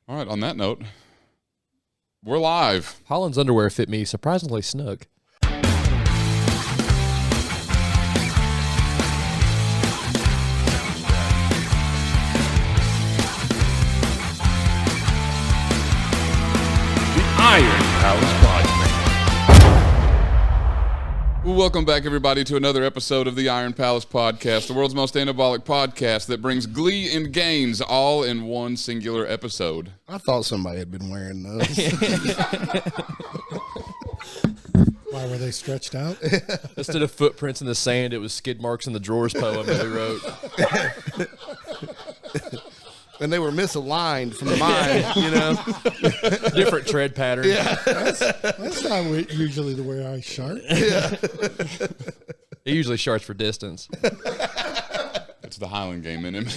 All right, on that note, we're live. Holland's underwear fit me surprisingly snug. Iron Palace Podcast. Welcome back, everybody, to another episode of the Iron Palace Podcast, the world's most anabolic podcast that brings glee and gains all in one singular episode. I thought somebody had been wearing those. Why were they stretched out? Instead of footprints in the sand, it was skid marks in the drawers poem that we wrote. And they were misaligned from mine, you know. Different tread pattern. Yeah. That's not usually the way I shark. Yeah. He usually sharks for distance. It's the Highland game in him.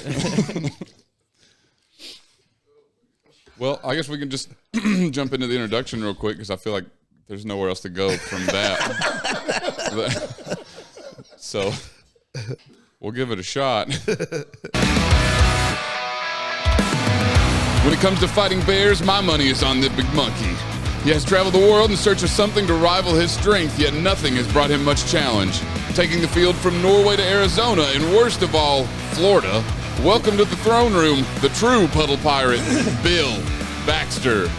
Well, I guess we can just jump into the introduction real quick because I feel like there's nowhere else to go from that. So we'll give it a shot. When it comes to fighting bears, my money is on the big monkey. He has traveled the world in search of something to rival his strength, yet nothing has brought him much challenge. Taking the field from Norway to Arizona, and worst of all, Florida, welcome to the throne room, the true puddle pirate, Bill Baxter.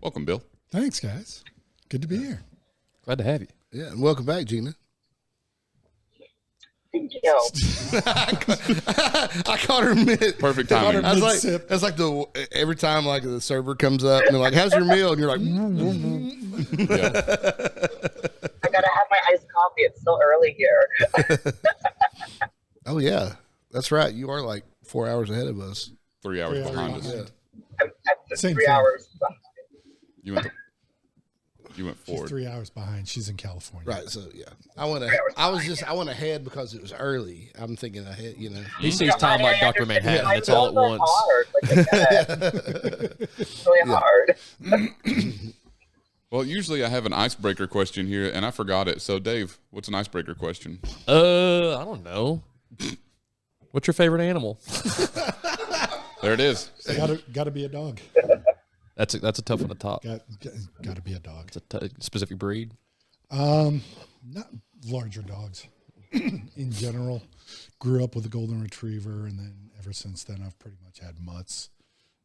Welcome, Bill. Thanks, guys. Good to be here. Glad to have you. Yeah, and welcome back, Jeana. Thank you. I caught her mid. Perfect timing. I was like, Mid-sip. that's like every time like the server comes up and they're like, "How's your meal?" And you're like, Yeah. I gotta have my iced coffee. It's still early here. "Oh yeah, that's right. You are like 4 hours ahead of us." 3 hours 3 hours behind us. behind. Yeah. I'm Same 3 thing. hours. You went She's forward. 3 hours behind. She's in California. Right. So yeah, I went ahead because it was early. I'm thinking ahead. You know. He sees time like Dr. Manhattan. My It's all at meals are once. hard. Like I said. It's really hard. Well, usually I have an icebreaker question here, and I forgot it. So, Dave, what's an icebreaker question? I don't know. What's your favorite animal? There it is. Gotta be a dog. That's a tough one to top. Gotta be a dog. It's a specific breed. Not larger dogs. In general, grew up with a golden retriever, and then ever since then, I've pretty much had mutts.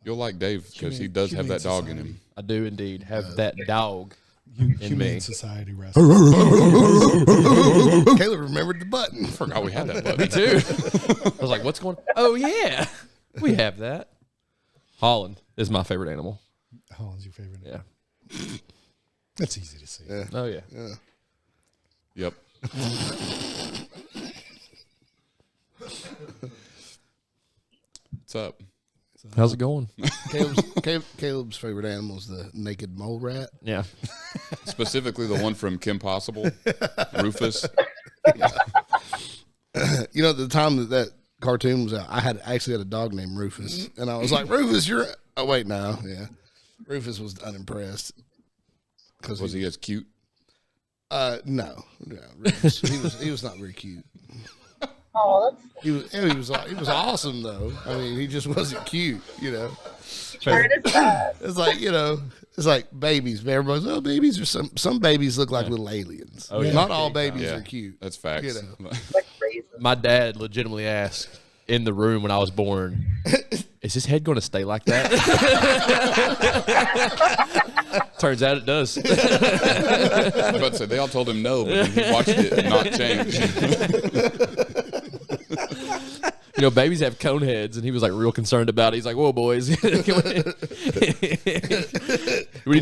You'll like Dave because he does have that dog in him. I do indeed have that dog in Humane me. Society rescue. Caleb remembered the button. I forgot we had that button. Me too. I was like, what's going on? Oh, yeah. We have that. Holland is my favorite animal. Holland's your favorite. Yeah. That's easy to see. Yeah. Oh, yeah. Yeah. Yep. What's up? How's it going? Caleb's favorite animal is the naked mole rat. Yeah. Specifically the one from Kim Possible, Rufus. You know, the time that cartoon was out, I actually had a dog named Rufus, and I was like, "Rufus, you're." Oh wait, no, yeah, Rufus was unimpressed because Was he as cute? No, Rufus, he was not very cute. Oh, that's He was awesome though. I mean, he just wasn't cute, you know. hard as that. It's like, you know, it's like babies. Everybody's, oh, babies are some babies look like little aliens. Oh, yeah. Not all babies Yeah. are cute. That's facts. You know. Like crazy. My dad legitimately asked in the room when I was born, is his head going to stay like that? Turns out it does. I was about to say, they all told him no, but then he watched it not change. You know, babies have cone heads, and he was like real concerned about it. He's like, "Whoa, boys, we need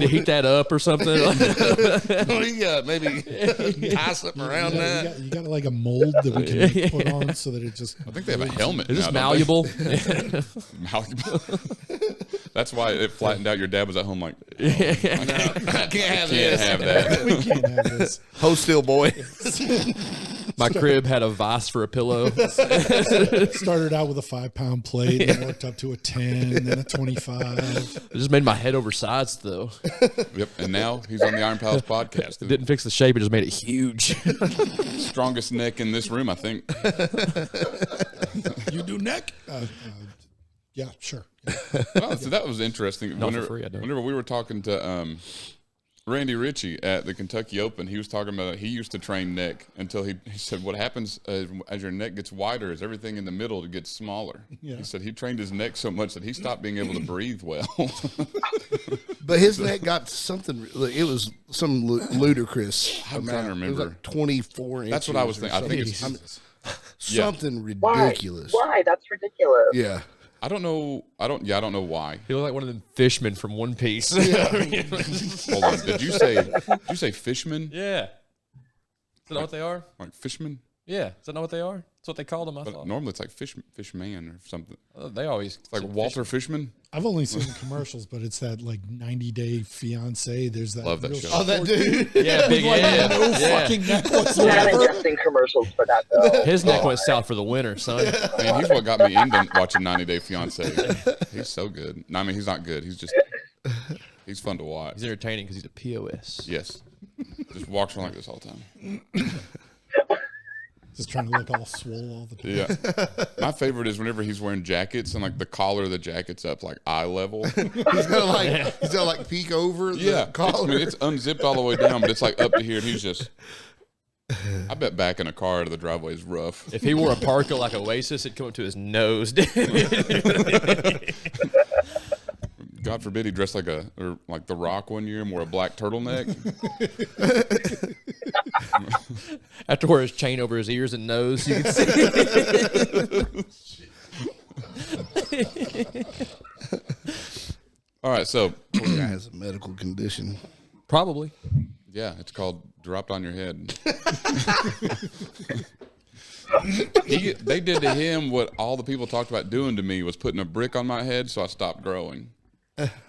to heat that up or something." Maybe tie something around that. You got like a mold that we can put on so that it just. I think they have a helmet. Is this now, don't they? malleable? Malleable. That's why it flattened out. Your dad was at home like, I can't have can't this. have that. We can't have this. Hold still, boy. My crib had a vise for a pillow. Started out with a 5-pound plate, and worked up to a 10, then a 25. It just made my head oversized, though. Yep. And now he's on the Iron Palace podcast. It didn't fix the shape; it just made it huge. Strongest neck in this room, I think. You do neck? Yeah, sure. Well, so that was interesting. Not for free, I don't. Whenever we were talking to Randy Ritchie at the Kentucky Open, he was talking about he used to train neck until he said what happens as your neck gets wider is everything in the middle gets smaller. Yeah. He said he trained his neck so much that he stopped being able to breathe well. But his neck got something. It was some ludicrous. I'm trying to It was remember. like 24 inches. That's what I was or thinking. I think something. it's something Why? ridiculous. Why? That's ridiculous. Yeah. I don't know why. He looked like one of them fishmen from One Piece. Hold on. Did you say fishmen? Yeah. Is that not what they are? Like fishmen? Yeah. Is that not what they are? That's what they called them, I But thought. normally it's like fishman or something. They always Like Walter Fishman. I've only seen the commercials, but it's that like 90-day fiance. There's that. Love that real show. Oh, that short dude. Yeah, big head. No Yeah. fucking neck Not whatsoever. ingesting commercials for that though. His neck went south for the winter, son. Man, he's what got me into watching 90 Day Fiance. He's so good. No, I mean, he's not good. He's fun to watch. He's entertaining because he's a POS. Yes. Just walks around like this all the time. Just trying to look all swole all the time. Yeah. My favorite is whenever he's wearing jackets and like the collar of the jacket's up like eye level. He's gonna like peek over Yeah. the collar. It's unzipped all the way down, but it's like up to here and he's just. I bet backing a car to the driveway is rough. If he wore a parka like Oasis, it'd come up to his nose. God forbid he dressed like The Rock one year and wore a black turtleneck. After wear his chain over his ears and nose, you can see. All right, so Poor guy has a medical condition. Probably. yeah, it's called dropped on your head. They did to him what all the people talked about doing to me was putting a brick on my head, so I stopped growing.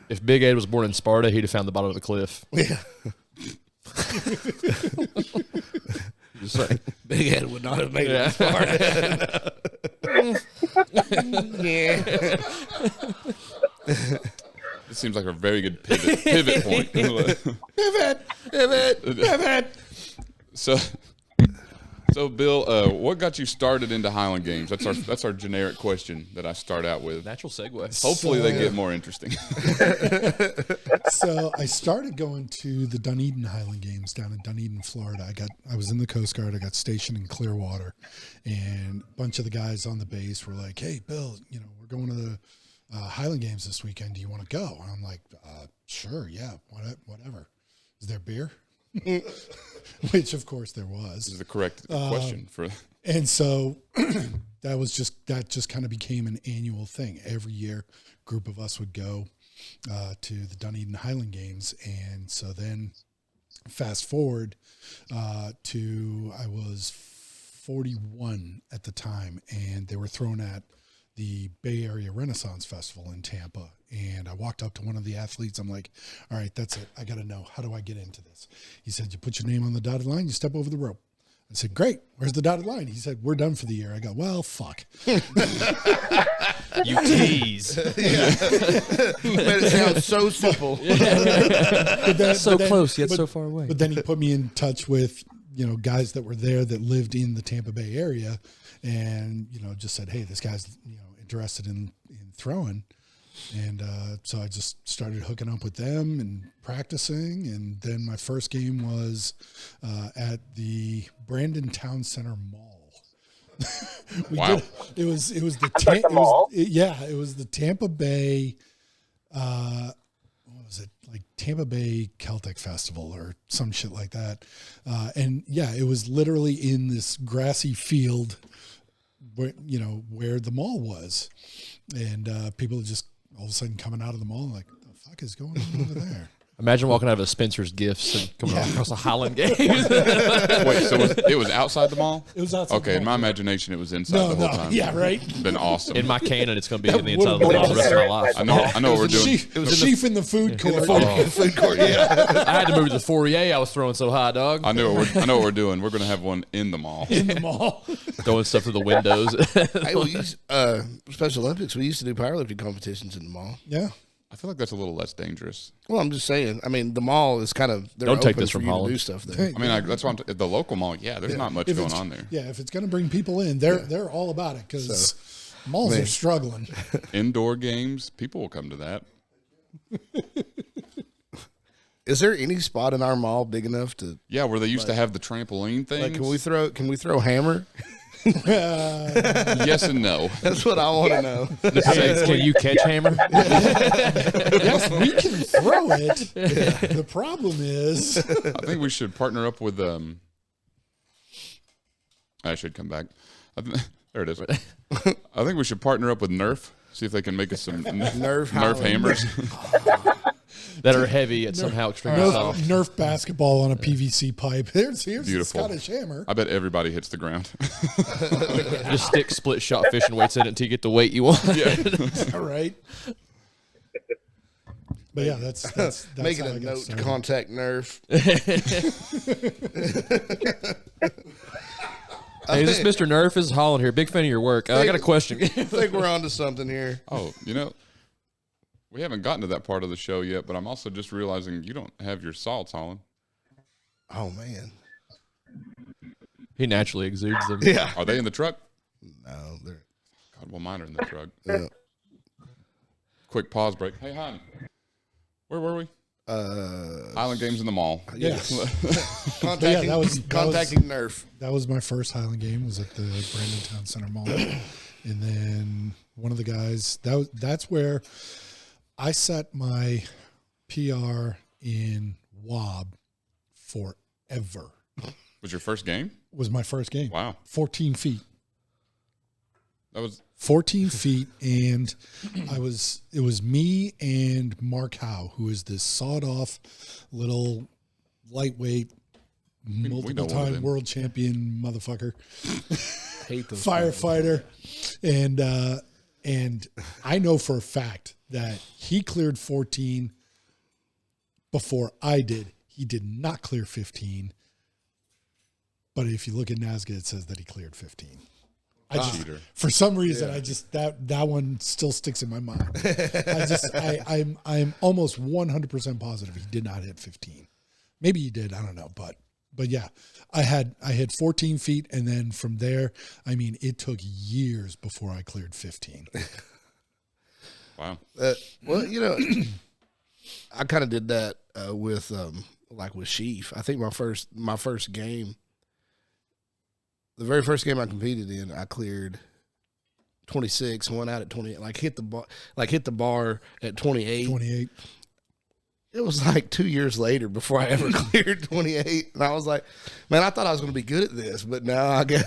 If Big Ed was born in Sparta, he'd have found the bottom of the cliff. Yeah. Just like, Big Ed would not have made yeah. It seems like a very good pivot point. Pivot. So Bill, what got you started into Highland games? That's our generic question that I start out with. Natural segue. Hopefully they get more interesting. So I started going to the Dunedin Highland Games down in Dunedin, Florida. I was in the Coast Guard. I got stationed in Clearwater, and a bunch of the guys on the base were like, "Hey, Bill, we're going to the Highland Games this weekend. Do you want to go?" And I'm like, "Sure, yeah, whatever. Is there beer?" Which, of course, there was. This is the correct question for. And so that just kind of became an annual thing. Every year, a group of us would go to the Dunedin Highland Games. And so then fast forward to I was 41 at the time, and they were thrown at the Bay Area Renaissance Festival in Tampa. And I walked up to one of the athletes. I'm like, all right, that's it. I got to know. How do I get into this? He said, you put your name on the dotted line, you step over the rope. I said, great. Where's the dotted line? He said, we're done for the year. I go, well, fuck. You tease. But it sounds so simple. So close, yet so far away. But then he put me in touch with, guys that were there that lived in the Tampa Bay area, and, just said, hey, this guy's, interested in throwing. And so I just started hooking up with them and practicing. And then my first game was at the Brandon Town Center Mall. Wow. It was the Like the mall? It was the Tampa Bay. What was it, like Tampa Bay Celtic Festival or some shit like that? And yeah, it was literally in this grassy field where the mall was, and people just all of a sudden coming out of the mall like, what the fuck is going on over there? Imagine walking out of a Spencer's Gifts and coming across a Highland game. Wait, so it was outside the mall? It was outside. Okay, the in mall. my imagination, it was inside the whole time. Yeah, right. Been awesome. In my canon, it's going to be in the inside of the would've mall the rest of my life. I know what we're doing. Sheaf in the food court. Food court, yeah. I had to move to the foyer. I was throwing so high, dog. I know what we're doing. We're going to have one in the mall. In the mall. Throwing stuff through the windows. Hey, we used Special Olympics. We used to do powerlifting competitions in the mall. Yeah. I feel like that's a little less dangerous. Well, I'm just saying. I mean, the mall is kind of they're Don't take open this for from you to Holland. do stuff there. I mean, that's why the local mall. Yeah, there's not much If going it's- on there. Yeah, if it's going to bring people in, they're all about it because malls are struggling. Indoor games, people will come to that. Is there any spot in our mall big enough to? Yeah, where they used to have the trampoline things. Like, can we throw hammer? Yes and no. That's what I want to know. Can you catch hammer? Yes, we can throw it. The problem is, I think we should partner up with. I should come back. There it is. I think we should partner up with Nerf. See if they can make us some Nerf hammers. That are heavy and somehow extremely soft. Nerf basketball on a PVC pipe. Here's the Beautiful. Scottish hammer. I bet everybody hits the ground. Just stick split shot fishing weights in it until you get the weight you want. All right. But yeah, that's Making how a I got note to started. contact Nerf. Hey, is this Mr. Nerf? This is Holland here. Big fan of your work. I got a question. I think we're on to something here. Oh, we haven't gotten to that part of the show yet, but I'm also just realizing you don't have your salts, Holland. Oh man. He naturally exudes them. Yeah. Are they in the truck? No, they're. God, well, mine are in the truck. Yeah. Quick pause break. Hey, hon. Where were we? Island Games in the mall. Yes. Contacting, that was- Nerf. That was my first Highland game. Was at the Brandon Town Center Mall, and then one of the guys. That's where I set my PR in WOB forever. Was your first game? Was my first game. Wow. 14 feet. That was 14 feet, and it was me and Mark Howe, who is this sawed-off little lightweight, know one of multiple-time them. world champion motherfucker, Hate those firefighter, and I know for a fact that he cleared 14 before I did. He did not clear 15, but if you look at NASGA, it says that he cleared 15. cheater. For some reason, I just that one still sticks in my mind. I'm almost 100% positive he did not hit 15. Maybe he did. I don't know, but yeah, I hit 14 feet, and then from there, I mean, it took years before I cleared 15. Wow. Well, I kind of did that with Sheaf. I think my first game. The very first game I competed in, I cleared 26, went out at 20, hit the bar at 28. 28. It was like 2 years later before I ever cleared 28. And I was like, man, I thought I was going to be good at this, but now I get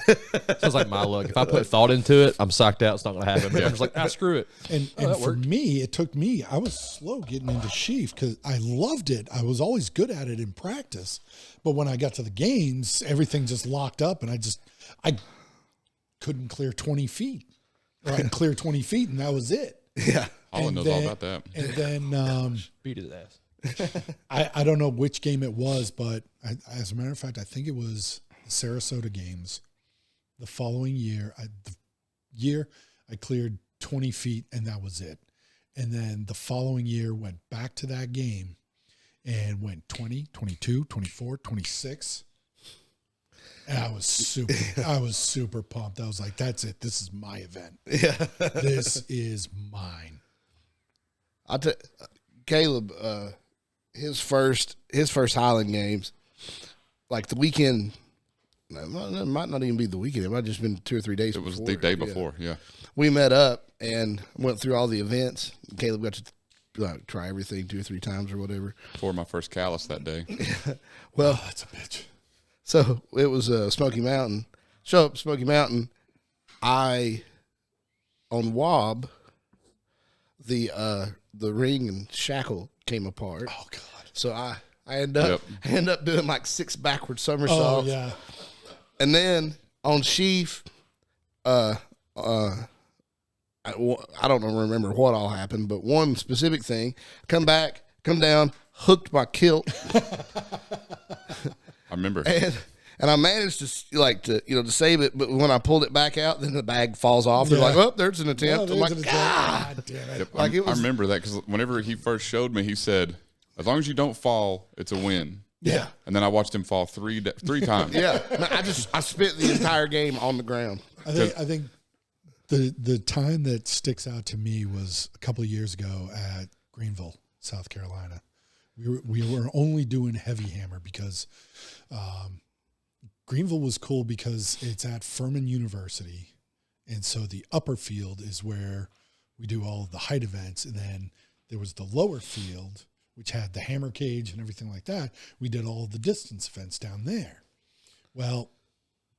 Sounds like my luck. If I put thought into it, I'm psyched out. It's not going to happen. But I'm just like, screw it. And for me, it took me, I was slow getting into Sheaf because I loved it. I was always good at it in practice. But when I got to the games, everything just locked up, and I couldn't clear 20 feet. Or I'd clear 20 feet, and that was it. yeah. Holland knows all about that. And then Beat his ass. I don't know which game it was, but as a matter of fact, I think it was the Sarasota games. The following year, I cleared 20 feet, and that was it. And then the following year, went back to that game and went 20, 22, 24, 26. And I was super pumped. I was like, that's it. This is my event. Yeah. This is mine. Caleb, his first Highland games, like the weekend, it might not even be the weekend. It might have just been 2 or 3 days It was before. the day before, yeah. We met up and went through all the events. Caleb got to try everything 2 or 3 times or whatever. Before my first callus that day. Well, That's a bitch. so it was Smoky Mountain. Show up Smoky Mountain. On WOB, the ring and shackle came apart. Oh, God. So I end up doing like 6 backward somersaults. Oh yeah. And then on sheaf, I don't remember what all happened, but one specific thing: come down, hooked my kilt. I remember. And I managed to save it, but when I pulled it back out, then the bag falls off. They're like, "Oh, there's an attempt." I'm like, "God damn it!" Yep, Like I remember that because whenever he first showed me, he said, "As long as you don't fall, it's a win." Yeah. And then I watched him fall three times. Yeah. I spent the entire game on the ground. I think the time that sticks out to me was a couple of years ago at Greenville, South Carolina. We were only doing heavy hammer because Greenville was cool because it's at Furman University, and so the upper field is where we do all of the height events, and then there was the lower field, which had the hammer cage and everything like that. We did all of the distance events down there. Well,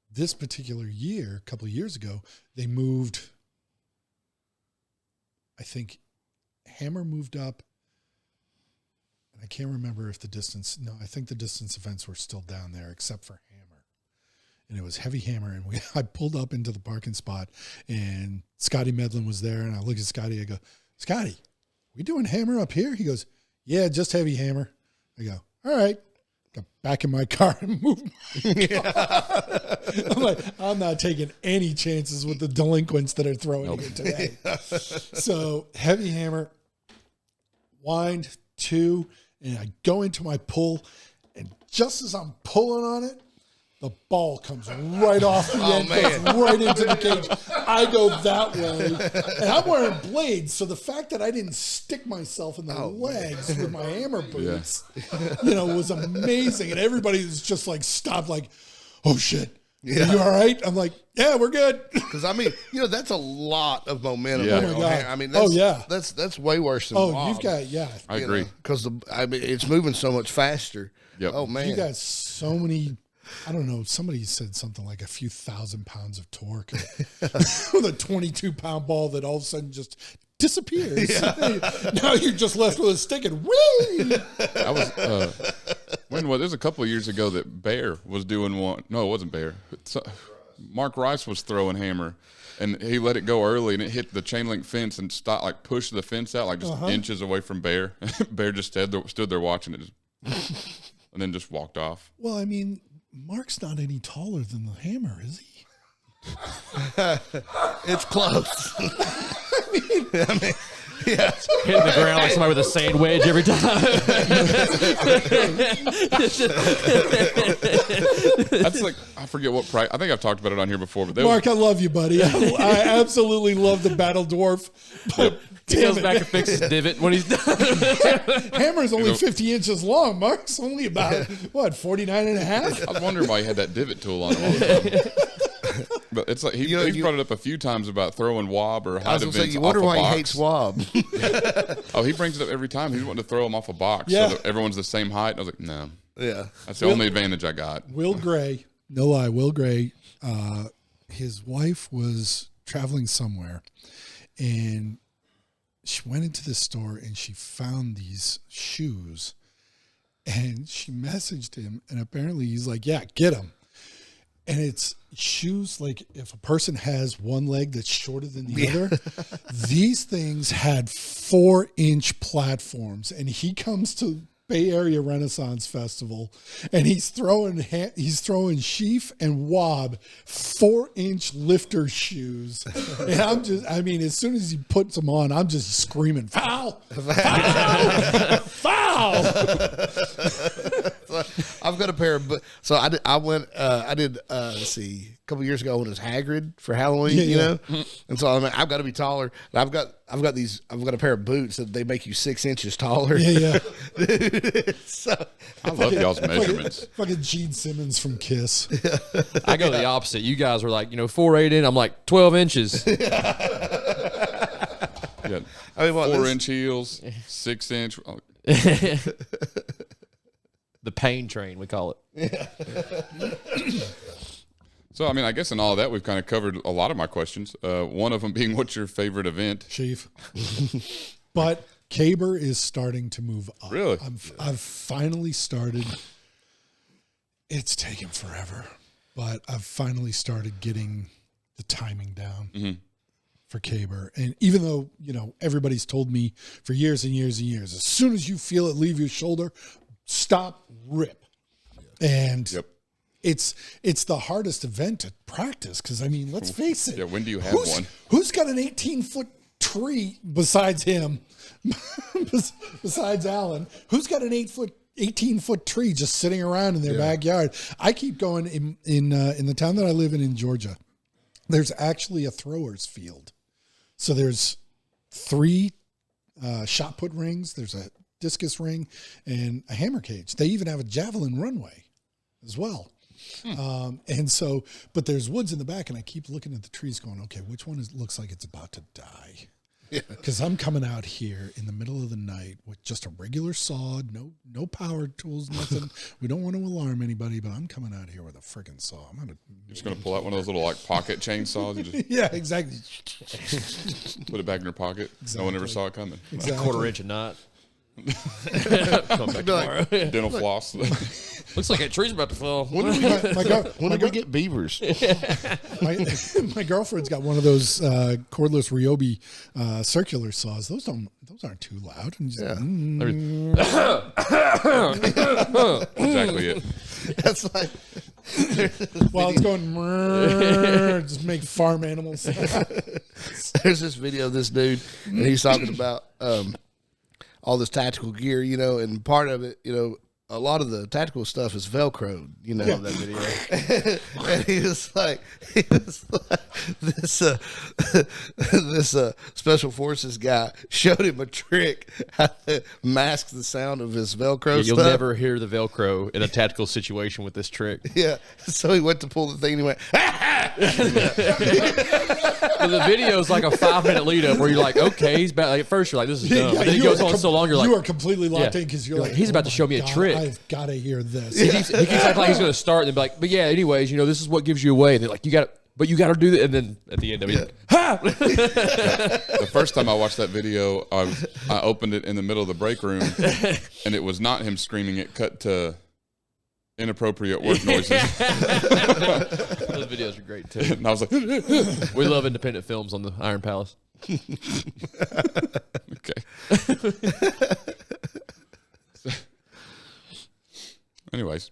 this particular year, a couple of years ago, they moved, I think hammer moved up, and I can't remember if I think the distance events were still down there except for hammer. And it was heavy hammer, and I pulled up into the parking spot, and Scotty Medlin was there, and I look at Scotty, I go, "Scotty, we doing hammer up here?" He goes, "Yeah, just heavy hammer." I go, "All right." Got back in my car and moved my car. I'm like, I'm not taking any chances with the delinquents that are throwing it today. So heavy hammer, wind 2, and I go into my pull, and just as I'm pulling on it, the ball comes right off the end, goes right into the cage. I go that way, and I'm wearing blades, so the fact that I didn't stick myself in the legs with my hammer boots, was amazing. And everybody was just like stopped, like, "Oh shit, are you all right?" I'm like, "Yeah, we're good." Because I mean, that's a lot of momentum. Yeah. Oh my God. I mean, that's way worse than Oh, you've got I agree. Because it's moving so much faster. Yep. Oh man, you got so many. I don't know. Somebody said something like a few 1,000 pounds of torque with a 22-pound ball that all of a sudden just disappears. Yeah. Now you're just left with a stick and whee! I was there's a couple of years ago that Bear was doing one. No, it wasn't Bear. Mark Rice was throwing hammer, and he let it go early, and it hit the chain link fence and stopped, like pushed the fence out like just inches away from Bear. Bear just stood there watching it, and then just walked off. Well, I mean, Mark's not any taller than the hammer, is he? It's close. I mean, yeah. Hitting the ground like somebody with a sand wedge every time. That's like, I forget what price. I think I've talked about it on here before. But Mark, I love you, buddy. I absolutely love the Battle Dwarf. But He goes back and fixes his divot when he's done. Hammer's only 50 inches long. Mark's only about, 49 and a half? I was wondering why he had that divot tool on him. But it's like he's brought it up a few times about throwing wob or height events. You wonder off why a box. he hates wob. Oh, he brings it up every time. He's wanting to throw them off a box Yeah. so that everyone's the same height. And I was like, no. Yeah. That's the only advantage I got. Will Gray, no lie, Will Gray, his wife was traveling somewhere, and she went into the store and she found these shoes, and she messaged him, and apparently he's like, "Yeah, get them." And it's shoes like if a person has one leg that's shorter than the other, these things had 4-inch platforms, and he comes to Bay Area Renaissance Festival, and he's throwing sheaf and wob 4-inch lifter shoes, and as soon as he puts them on, I'm just screaming, "Foul! Foul! Foul!" I've got a pair of, so I did let's see, a couple years ago when it was Hagrid for Halloween, you know, and so I've got to be taller. And I've got a pair of boots that they make you 6 inches taller. Yeah. So I love y'all's measurements. Fucking Gene Simmons from Kiss. I go the opposite. You guys were like, 4'8" in. I'm like 12 inches. Yeah. I mean, 4-inch heels, 6-inch. The pain train, we call it. So, I guess in all of that, we've kind of covered a lot of my questions. One of them being, what's your favorite event? Chief. But Caber is starting to move up. Really? I've finally started. It's taken forever, but I've finally started getting the timing down for Caber. And even though, everybody's told me for years and years and years, as soon as you feel it leave your shoulder, stop, rip. And it's the hardest event to practice because, let's face it. Yeah, when do you have one? Who's got an 18-foot tree besides him, besides Alan? Who's got an 18-foot tree just sitting around in their backyard? I keep going in the town that I live in Georgia. There's actually a throwers field. So there's 3 shot put rings. There's a discus ring and a hammer cage. They even have a javelin runway as well. And so, but there's woods in the back, and I keep looking at the trees going, okay, which one looks like it's about to die? Because I'm coming out here in the middle of the night with just a regular saw, no power tools, nothing. We don't want to alarm anybody, but I'm coming out here with a freaking saw. You're just gonna pull out one of those little pocket chainsaws and just yeah, exactly. put it back in your pocket. Exactly. No one ever saw it coming. A quarter-inch knot. Come back tomorrow. Dental floss. Looks like that tree's about to fall. When did we get beavers? My girlfriend's got one of those cordless Ryobi circular saws. Those aren't too loud. And just, Exactly it. That's like while it's going, just make farm animals. there's this video of this dude, and he's talking about all this tactical gear, and part of it, a lot of the tactical stuff is Velcro, that video. And he was like this special forces guy showed him a trick how to mask the sound of his Velcro You'll stuff. never hear the Velcro in a tactical situation with this trick. Yeah. So he went to pull the thing and he went, And the video is like a 5-minute lead up where you're like, okay, he's about. Like, at first you're like, this is dumb. But then he goes on so long, you're like, you are completely locked in because you're like, he's about to my show me a God, trick. I've got to hear this. He keeps acting like he's going to start and then be like, but yeah, anyways, this is what gives you away. And they're like, you got to do that. And then at the end of it, like, ha! The first time I watched that video, I opened it in the middle of the break room, and it was not him screaming. It cut to inappropriate work noises. Those videos are great too. And I was like, We love independent films on the Iron Palace. okay. Anyways,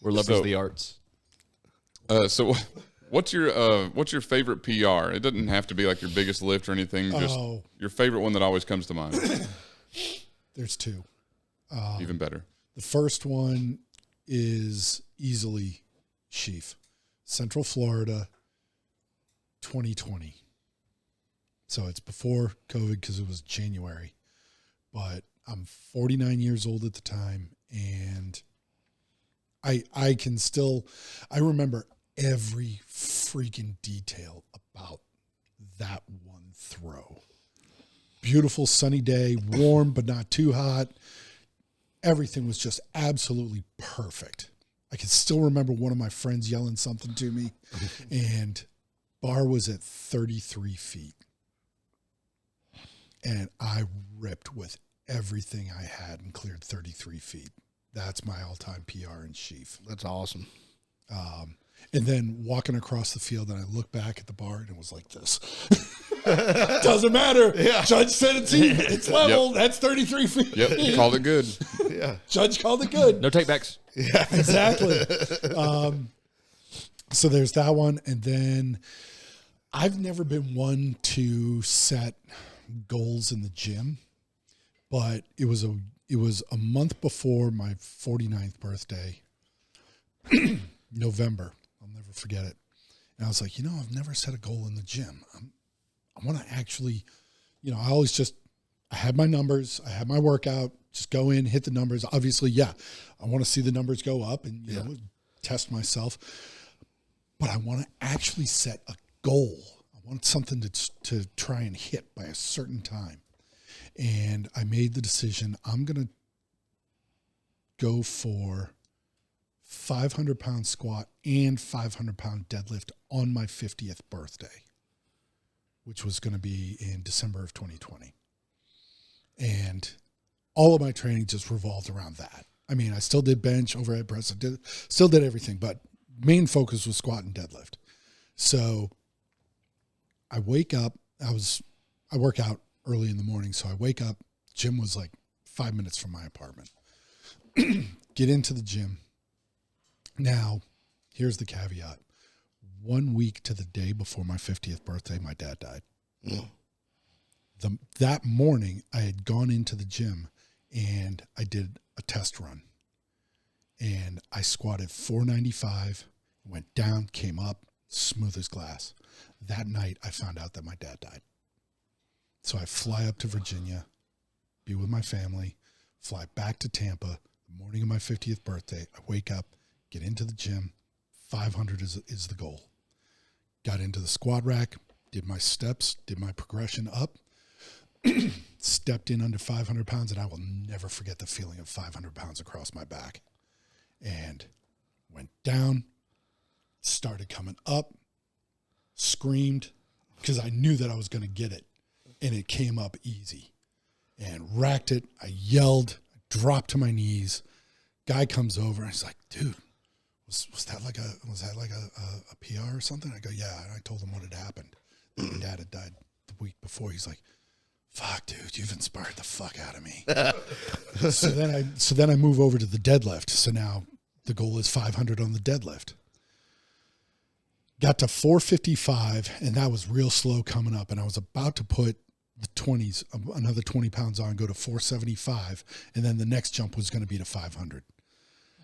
We're lovers of the arts. so what's your favorite PR? It doesn't have to be like your biggest lift or anything. Just your favorite one that always comes to mind. There's 2. Even better. The first one is easily Sheaf, Central Florida, 2020. So it's before COVID because it was January. But I'm 49 years old at the time, and I remember every freaking detail about that one throw. Beautiful sunny day, warm but not too hot. Everything was just absolutely perfect. I can still remember one of my friends yelling something to me, and bar was at 33 feet. And I ripped with everything I had and cleared 33 feet. That's my all-time PR in Sheaf. That's awesome. And then walking across the field, and I look back at the bar, and it was like this. Doesn't matter. Yeah. Judge said it's even. It's level. Yep. That's 33 feet. Yep, you called it good. Yeah. Judge called it good. No takebacks. Yeah, exactly. So there's that one. And then I've never been one to set goals in the gym, but it was a month before my 49th birthday, November. I'll never forget it. And I was like, I've never set a goal in the gym. I want to actually, I had my numbers, I had my workout, just go in, hit the numbers. Obviously, I want to see the numbers go up and, test myself. But I want to actually set a goal. I want something to try and hit by a certain time. And I made the decision, I'm going to go for 500-pound squat and 500-pound deadlift on my 50th birthday, which was going to be in December of 2020. And all of my training just revolved around that. I mean, I still did bench, overhead press, still did everything, but main focus was squat and deadlift. So I wake up, I work out early in the morning. So I wake up, gym was like 5 minutes from my apartment. Get into the gym. Now, here's the caveat. 1 week to the day before my 50th birthday, my dad died. Yeah. That morning, I had gone into the gym and I did a test run. And I squatted 495, went down, came up, smooth as glass. That night, I found out that my dad died. So I fly up to Virginia, be with my family, fly back to Tampa, the morning of my 50th birthday. I wake up, get into the gym. 500 is the goal. Got into the squat rack, did my steps, did my progression up, stepped in under 500 pounds, and I will never forget the feeling of 500 pounds across my back. And went down, started coming up, screamed, because I knew that I was going to get it. And it came up easy. And racked it. I yelled, dropped to my knees. Guy comes over and he's like, dude, was that like a PR or something? I go, yeah. And I told him what had happened. My dad had died the week before. He's like, fuck, dude, you've inspired the fuck out of me. so then I move over to the deadlift. So now the goal is 500 on the deadlift. Got to 455, and that was real slow coming up. And I was about to put the 20s, another 20 pounds on, go to 475, and then the next jump was going to be to 500.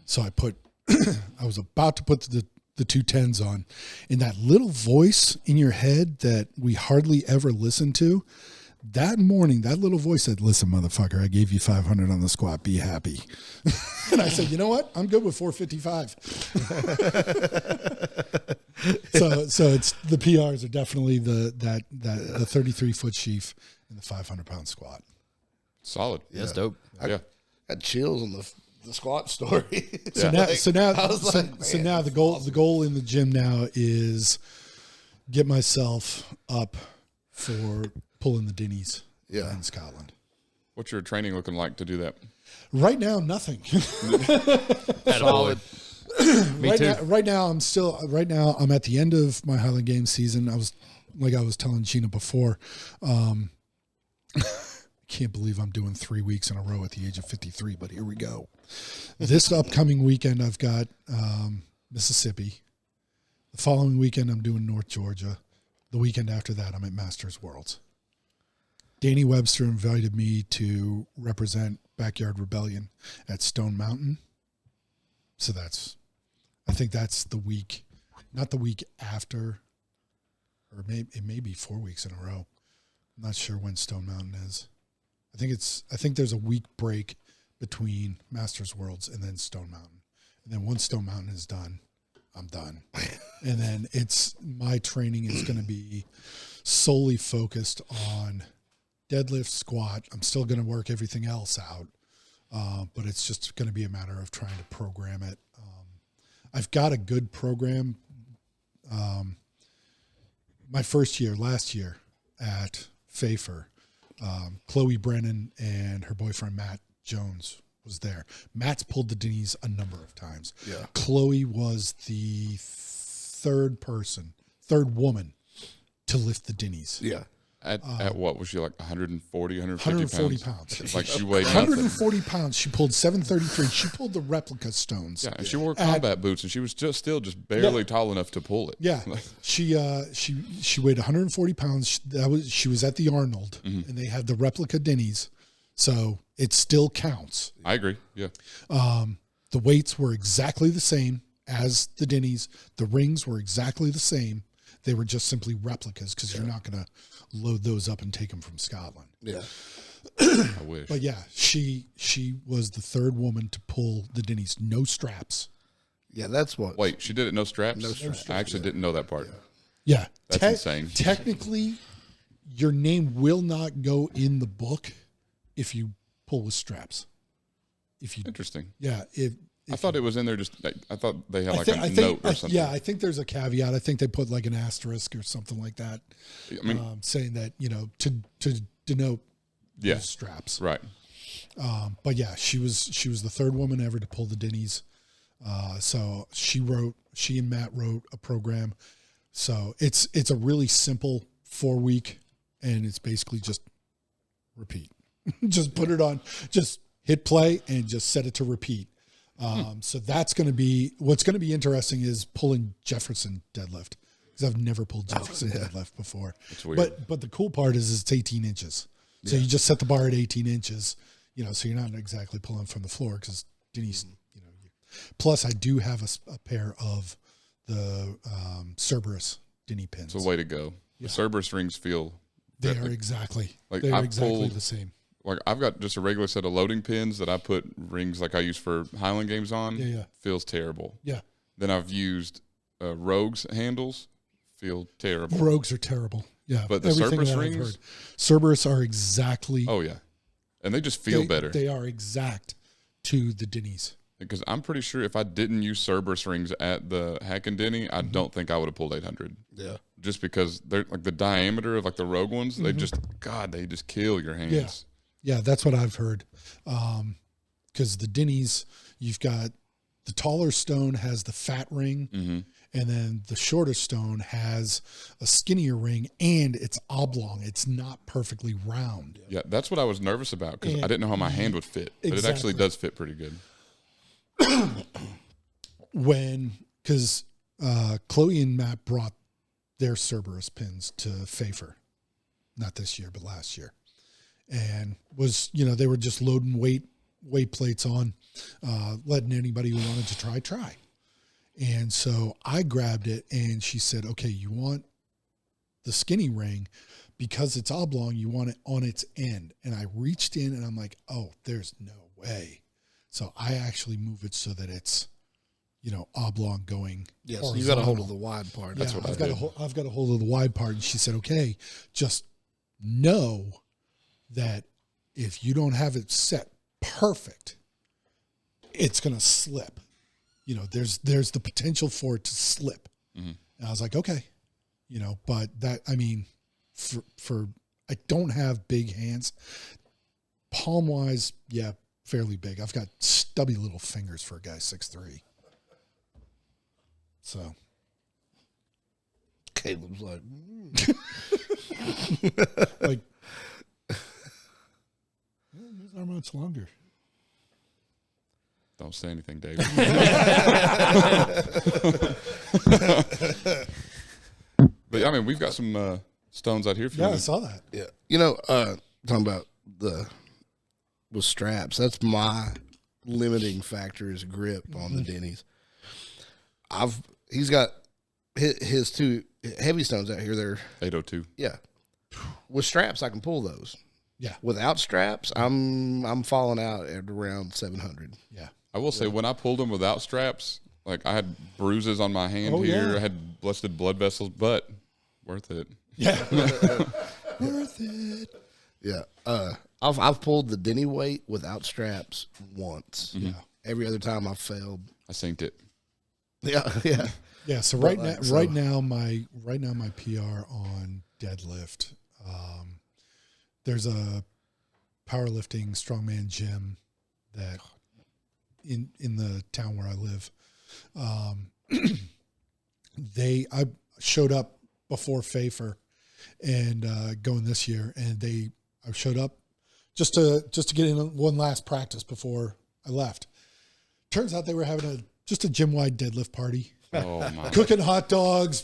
So I was about to put the 210s on, and that little voice in your head that we hardly ever listen to, that morning, that little voice said, listen, motherfucker, I gave you 500 on the squat. Be happy. And I said, you know what? I'm good with 455. So it's the PRs are definitely the 33-foot sheaf and the 500-pound squat. Solid. Yeah, that's dope. Yeah. Had chills on the squat story. So now the goal in the gym now is get myself up for pulling the Dinnies in Scotland. What's your training looking like to do that? Right now, nothing. Solid. Me too. Right now, I'm at the end of my Highland Games season. I was telling Jeana before, can't believe I'm doing 3 weeks in a row at the age of 53, but here we go. This upcoming weekend, I've got Mississippi. The following weekend, I'm doing North Georgia. The weekend after that, I'm at Masters Worlds. Danny Webster invited me to represent Backyard Rebellion at Stone Mountain. So I think that's the week, not the week after, or it may be 4 weeks in a row. I'm not sure when Stone Mountain is. I think there's a week break between Masters Worlds and then Stone Mountain. And then once Stone Mountain is done, I'm done. And then my training is going to be solely focused on deadlift, squat. I'm still going to work everything else out. But it's just going to be a matter of trying to program it. I've got a good program. My first year, last year at Pfeiffer, Chloe Brennan and her boyfriend, Matt Jones, was there. Matt's pulled the Dinnies a number of times. Yeah. Chloe was the third woman to lift the Dinnies. Yeah. At what was she, like 140, 150 pounds? Like she weighed 140 pounds. She pulled 733. She pulled the replica stones. Yeah, and she wore combat boots, and she was still barely tall enough to pull it. Yeah, she weighed 140 pounds. She was at the Arnold, and they had the replica Dinnies, so it still counts. I agree. Yeah. The weights were exactly the same as the Dinnies. The rings were exactly the same. They were just simply replicas because you're not going to load those up and take them from Scotland. Yeah. I wish. But yeah, she was the third woman to pull the Dinnies. No straps. Yeah, that's what. Wait, she did it no straps? No straps. I actually didn't know that part. Yeah. That's insane. Technically, your name will not go in the book if you pull with straps. Interesting. Yeah. I thought it was in there I thought they had like a note or something. Yeah, I think there's a caveat. I think they put like an asterisk or something like that. I mean, saying that, to denote Yeah. straps. Right. But yeah, she was the third woman ever to pull the Dinnies. So she and Matt wrote a program. So it's a really simple 4-week, and it's basically just repeat. Just put it on, just hit play and just set it to repeat. So that's going to be, what's going to be interesting is pulling Jefferson deadlift, because I've never pulled Jefferson deadlift before. It's weird. But the cool part is it's 18 inches. So you just set the bar at 18 inches, so you're not exactly pulling from the floor, because Denny's, plus I do have a pair of the Cerberus Denny pins. It's a way to go. The Cerberus rings feel They are exactly I've pulled, the same. Like I've got just a regular set of loading pins that I put rings like I use for Highland games on. Yeah. Feels terrible. Yeah. Then I've used Rogues handles. Feel terrible. Rogues are terrible. Yeah. But the Everything Cerberus that I've rings. heard. Cerberus are exactly. Oh yeah, and they just feel better. They are exact to the Denny's. Because I'm pretty sure if I didn't use Cerberus rings at the Hack and Denny, I don't think I would have pulled 800. Yeah. Just because they're like the diameter of like the Rogue ones, they just kill your hands. Yeah, that's what I've heard. Because the Denny's, you've got the taller stone has the fat ring, and then the shorter stone has a skinnier ring, and it's oblong. It's not perfectly round. Yeah, that's what I was nervous about, because I didn't know how my hand would fit. But it actually does fit pretty good. Because Chloe and Matt brought their Cerberus pins to Pfeiffer, not this year, but last year. And was, they were just loading weight plates on, letting anybody who wanted to try. And so I grabbed it, and she said, okay, you want the skinny ring because it's oblong, you want it on its end. And I reached in and I'm like, oh, there's no way. So I actually move it so that it's, oblong going. Yeah, so you got a hold of the wide part. That's what I've got a hold of the wide part. And she said, okay, just know that if you don't have it set perfect, it's going to slip. There's the potential for it to slip. And I was like, okay, but that, I mean, for I don't have big hands. Palm wise, yeah, fairly big. I've got stubby little fingers for a guy 6'3". So Caleb's like, like, yours are much longer. Don't say anything, David. But I mean, we've got some stones out here. Yeah, I saw that. Yeah, talking about with straps. That's my limiting factor is grip on the Denny's. He's got his two heavy stones out here. They're 802. Yeah, with straps I can pull those. Yeah, without straps I'm falling out at around 700. Yeah, I will say when I pulled them without straps, like I had bruises on my hand here. I had busted blood vessels, but worth it. Yeah, worth it. Yeah, I've pulled the Denny weight without straps once. Yeah, every other time I've failed. I synced it. Yeah. So right now my PR on deadlift. There's a powerlifting strongman gym that in the town where I live. I showed up before Pfeiffer and going this year, and I showed up just to get in one last practice before I left. Turns out they were having just a gym-wide deadlift party. Oh my! Cooking hot dogs,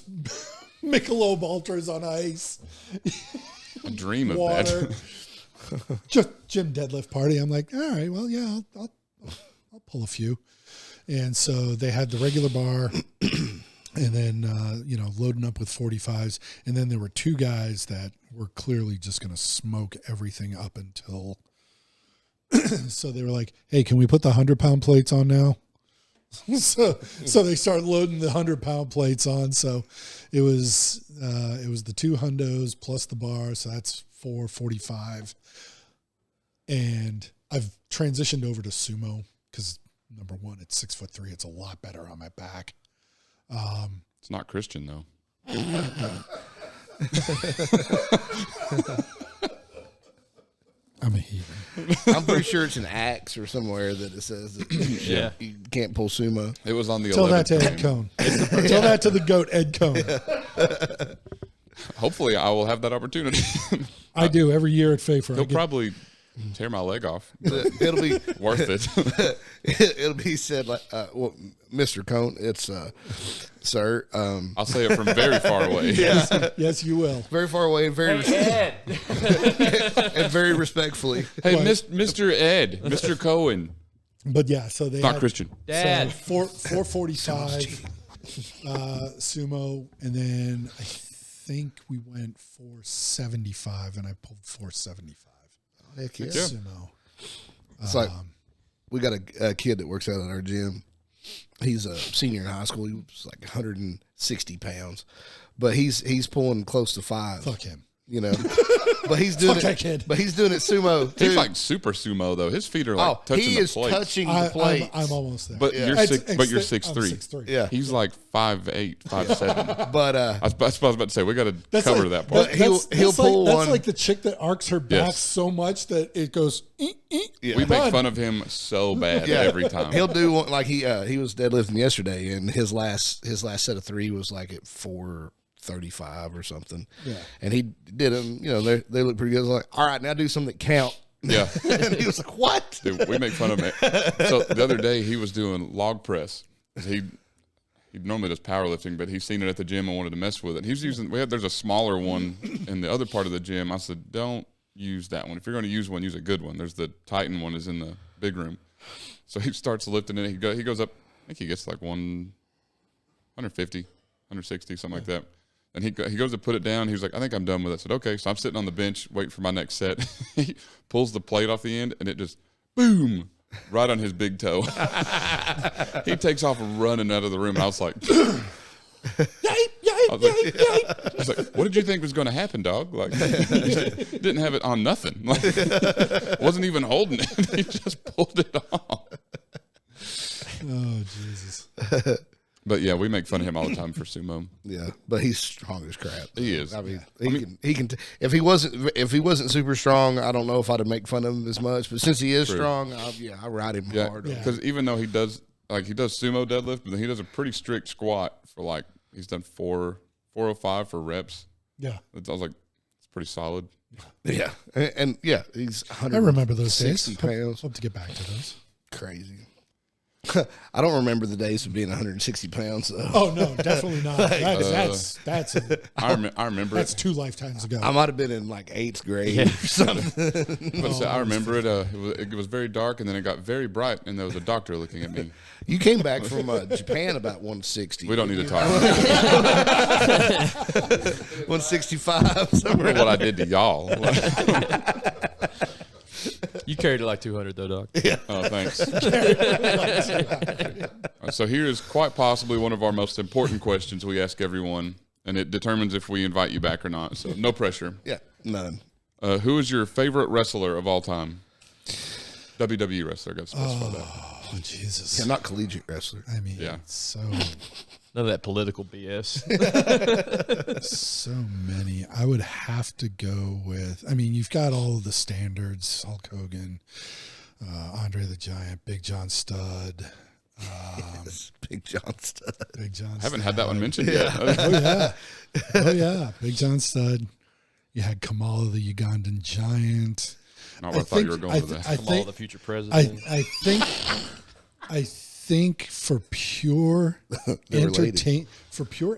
Michelob Ultras on ice. I dream of water. that. Just gym deadlift party. I'm like, all right, well, yeah, I'll pull a few. And so they had the regular bar, and then loading up with 45s. And then there were two guys that were clearly just going to smoke everything up until. So they were like, hey, can we put the 100-pound plates on now? So they started loading the 100-pound plates on. So it was the two hundos plus the bar. So that's 445. And I've transitioned over to sumo because number one, it's 6'3". It's a lot better on my back. It's not Christian though. I'm pretty sure it's an axe or somewhere that it says that you can't pull sumo. It was on the Tell 11th that to Ed game. Cohn. Tell that to the GOAT, Ed Cohn. Hopefully, I will have that opportunity. I do every year at FAFR. He'll probably tear my leg off. It'll be Worth it. it'll be said like, well, Mr. Cohn, it's sir. I'll say it from very far away. Yes, you will. Very far away and very and very respectfully. Hey, Mr. Ed, Mr. Cohen. But yeah, so they Not had, Christian. Dad. So 445 sumo, and then I think we went 475, and I pulled 475 Heck yeah. sumo. It's like we got a kid that works out at our gym. He's a senior in high school. He was like 160 pounds, but he's pulling close to 5. Fuck him. You know, but he's doing Fuck that kid. But he's doing it sumo too. He's like super sumo though. His feet are like touching he the is plate. touching the plate. I'm almost there. But you're It's- six. But you're I'm 6'3". 6'3". Yeah, He's like 5'8", 5'7". but I was about to say we got to That's cover like, that part. But he'll pull That's one. like the chick that arcs her back Yes. so much that it goes. Yeah. We make fun of him so bad every time. He'll do one like he was deadlifting yesterday, and his last set of 3 was like at 435 or something. Yeah. And he did them. You know, they look pretty good. I was like, all right, now do something that count. Yeah. And he was like, what? Dude, we make fun of him. So the other day he was doing log press. He normally does powerlifting, but he's seen it at the gym and wanted to mess with it. He's using. There's a smaller one in the other part of the gym. I said, don't use that one. If you're going to use one, use a good one. There's the Titan one is in the big room. So he starts lifting it. He goes up. I think he gets like 150, 160, something like that. And he goes to put it down. He was like, I think I'm done with it. I said, okay. So I'm sitting on the bench waiting for my next set. He pulls the plate off the end, and it just, boom, right on his big toe. He takes off running out of the room. And I was like, I was like, what did you think was going to happen, dog? Like, he didn't have it on nothing. Like, wasn't even holding it. He just pulled it off. Oh Jesus! But yeah, we make fun of him all the time for sumo. Yeah, but he's strong as crap. He is. I mean, he can. If he wasn't super strong, I don't know if I'd make fun of him as much. But since he is True. strong, I ride him Yeah, hard. because even though he does sumo deadlift, but he does a pretty strict squat for like he's done 405 for reps. Yeah, I was like, it's pretty solid. Yeah, and yeah, he's 160 I remember those days. pounds. Hope to get back to those. Crazy. I don't remember the days of being 160 pounds though. Oh no, definitely not. That's I remember that's it. 2 lifetimes ago. I might have been in like 8th grade or something. But I remember it. It was very dark, and then it got very bright, and there was a doctor looking at me. You came back from Japan about 160. We don't need to talk about it. 165 somewhere. What I did to y'all. You carried it like 200 though, Doc. Oh, thanks. So here is quite possibly one of our most important questions we ask everyone, and it determines if we invite you back or not. So no pressure. Yeah, none. Who is your favorite wrestler of all time? WWE wrestler. Got to specify that. Oh Jesus! Yeah, not collegiate wrestler. I mean, Yeah. so None of that political BS. so many. I would have to go with. I mean, you've got all of the standards: Hulk Hogan, Andre the Giant, Big John Studd. Big John Studd. Big John. I haven't had that one mentioned yet. Oh yeah, Big John Studd. You had Kamala the Ugandan Giant. Not where I thought you were going with that. Kamal, the future president. I think for pure They're related.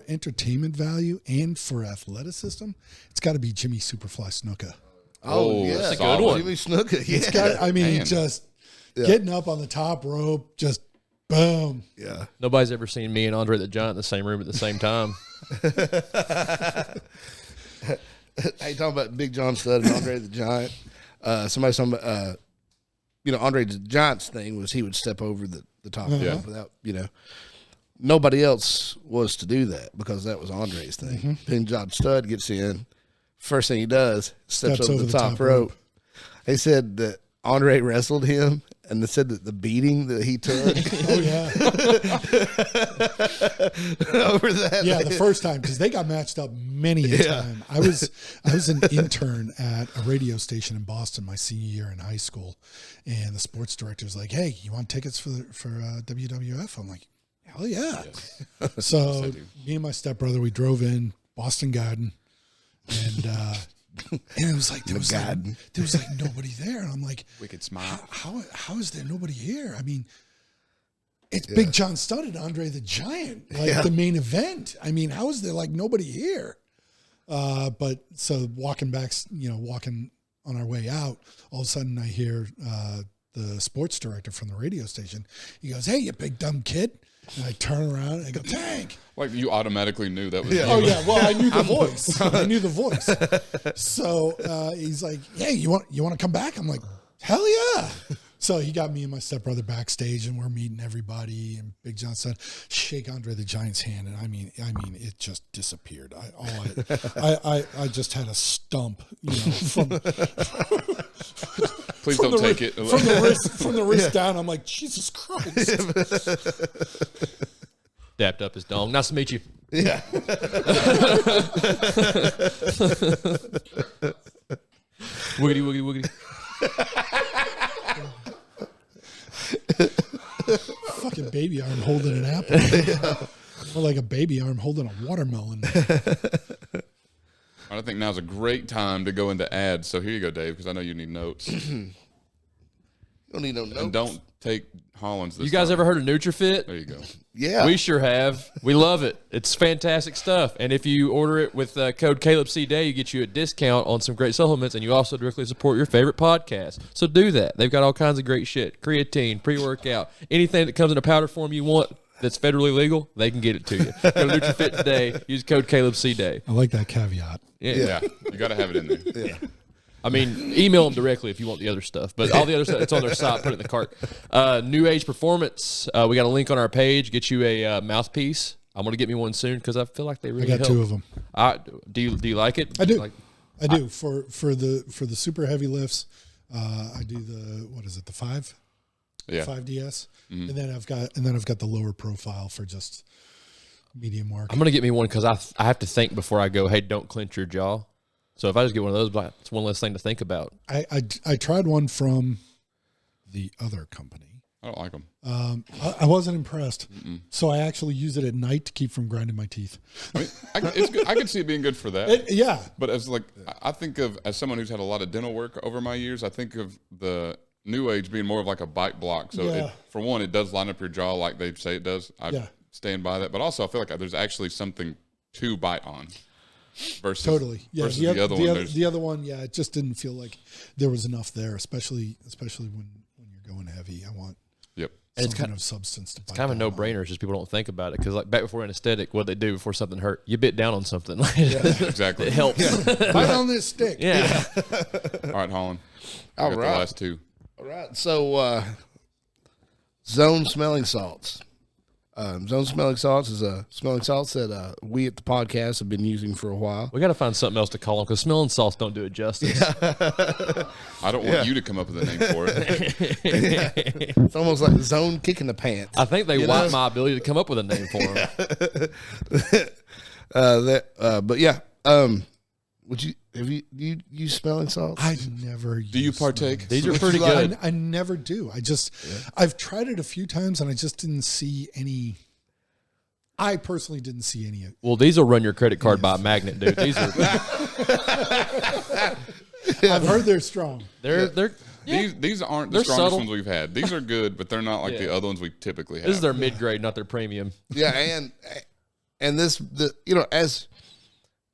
entertainment value and for athleticism, it's got to be Jimmy Superfly Snuka. Oh, yeah. that's a good one. Jimmy Snuka. Yeah. It's got, I mean, Man. just getting up on the top rope, just boom. Yeah. Nobody's ever seen me and Andre the Giant in the same room at the same time. Hey, talking about Big John Studd and Andre the Giant. Somebody's talking about, Andre the Giant's thing was he would step over the top rope without, nobody else was to do that because that was Andre's thing. Then John Studd gets in. First thing he does, steps over the top rope. He said that Andre wrestled him, and they said that the beating that he took Oh yeah, over that. yeah. The first time, because they got matched up many a time. I was an intern at a radio station in Boston my senior year in high school, and the sports director was like, "Hey, you want tickets for WWF?" I'm like, "Hell yeah!" So me and my stepbrother, we drove in Boston Garden, and it was like there was like nobody there, and I'm like, Wicked smile. how is there nobody here? I mean, it's Big John Studd and Andre the Giant, like the main event. I mean, how is there like nobody here? But so walking on our way out, all of a sudden I hear the sports director from the radio station. He goes, "Hey, you big dumb kid." And I turn around and I go, "Tank." Like you automatically knew that was you. Oh yeah, well I knew the voice. I knew the voice. So he's like, "Hey, you want to come back?" I'm like, "Hell yeah!" So he got me and my stepbrother backstage, and we're meeting everybody. And Big John said, "Shake Andre the Giant's hand," and I mean, it just disappeared. I just had a stump, from. Please don't take it. From the wrist down. I'm like, Jesus Christ. Dapped up his dong. Nice to meet you. Yeah. Wiggity, wiggity, wiggity. Fucking baby arm holding an apple. Or like a baby arm holding a watermelon. I think now's a great time to go into ads. So here you go, Dave, because I know you need notes. You don't need no notes. And don't take Holland's this You guys time. ever heard of NutriFit? There you go. Yeah. We sure have. We love it. It's fantastic stuff. And if you order it with code CalebCDay, you get you a discount on some great supplements, and you also directly support your favorite podcast. So do that. They've got all kinds of great shit. Creatine, pre-workout, anything that comes in a powder form you want that's federally legal, they can get it to you. Go to NutriFit today. Use code CalebCDay. I like that caveat. Yeah. You got to have it in there. Yeah. I mean, email them directly if you want the other stuff. But all the other stuff, it's on their site. Put it in the cart. New Age Performance. We got a link on our page. Get you a mouthpiece. I'm going to get me one soon because I feel like they really I got help. 2 of them. Do you like it? I do. Like, I do. For the super heavy lifts, I do the 5? Yeah. 5DS. And then I've got the lower profile for just medium work. I'm going to get me one because I have to think before I go, hey, don't clench your jaw. So if I just get one of those, it's one less thing to think about. I tried one from the other company. I don't like them. I wasn't impressed. So I actually use it at night to keep from grinding my teeth. I mean, it's good. I can see it being good for that. Yeah. But as I think of as someone who's had a lot of dental work over my years, I think of the New Age being more of like a bite block. So for one, it does line up your jaw like they say it does. I stand by that. But also, I feel like there's actually something to bite on. Versus versus the other one. The other one, it just didn't feel like there was enough there, especially when you're going heavy. I want some kind of substance to bite. It's kind of a no-brainer. It's just people don't think about it because, like, back before anesthetic, what they do before something hurt, you bit down on something. Exactly. It helps. Bite on this stick. Yeah. All right, Holland. All got right. the last 2. All right. So, zone smelling salts. Zone smelling salts is a smelling salts that we at the podcast have been using for a while. We got to find something else to call them because smelling salts don't do it justice. I don't want you to come up with a name for it. It's almost like zone kicking the pants. I think they wiped my ability to come up with a name for them. But yeah, have you use smelling salts? I never. Do you partake? These are pretty good. I never do. I've tried it a few times and I just didn't see any. I personally didn't see any. Well, these will run your credit card by a magnet, dude. These are. I've heard they're strong. They're These aren't the They're strongest subtle. ones we've had. These are good, but they're not like the other ones we typically have. This is their mid-grade, not their premium. Yeah, and this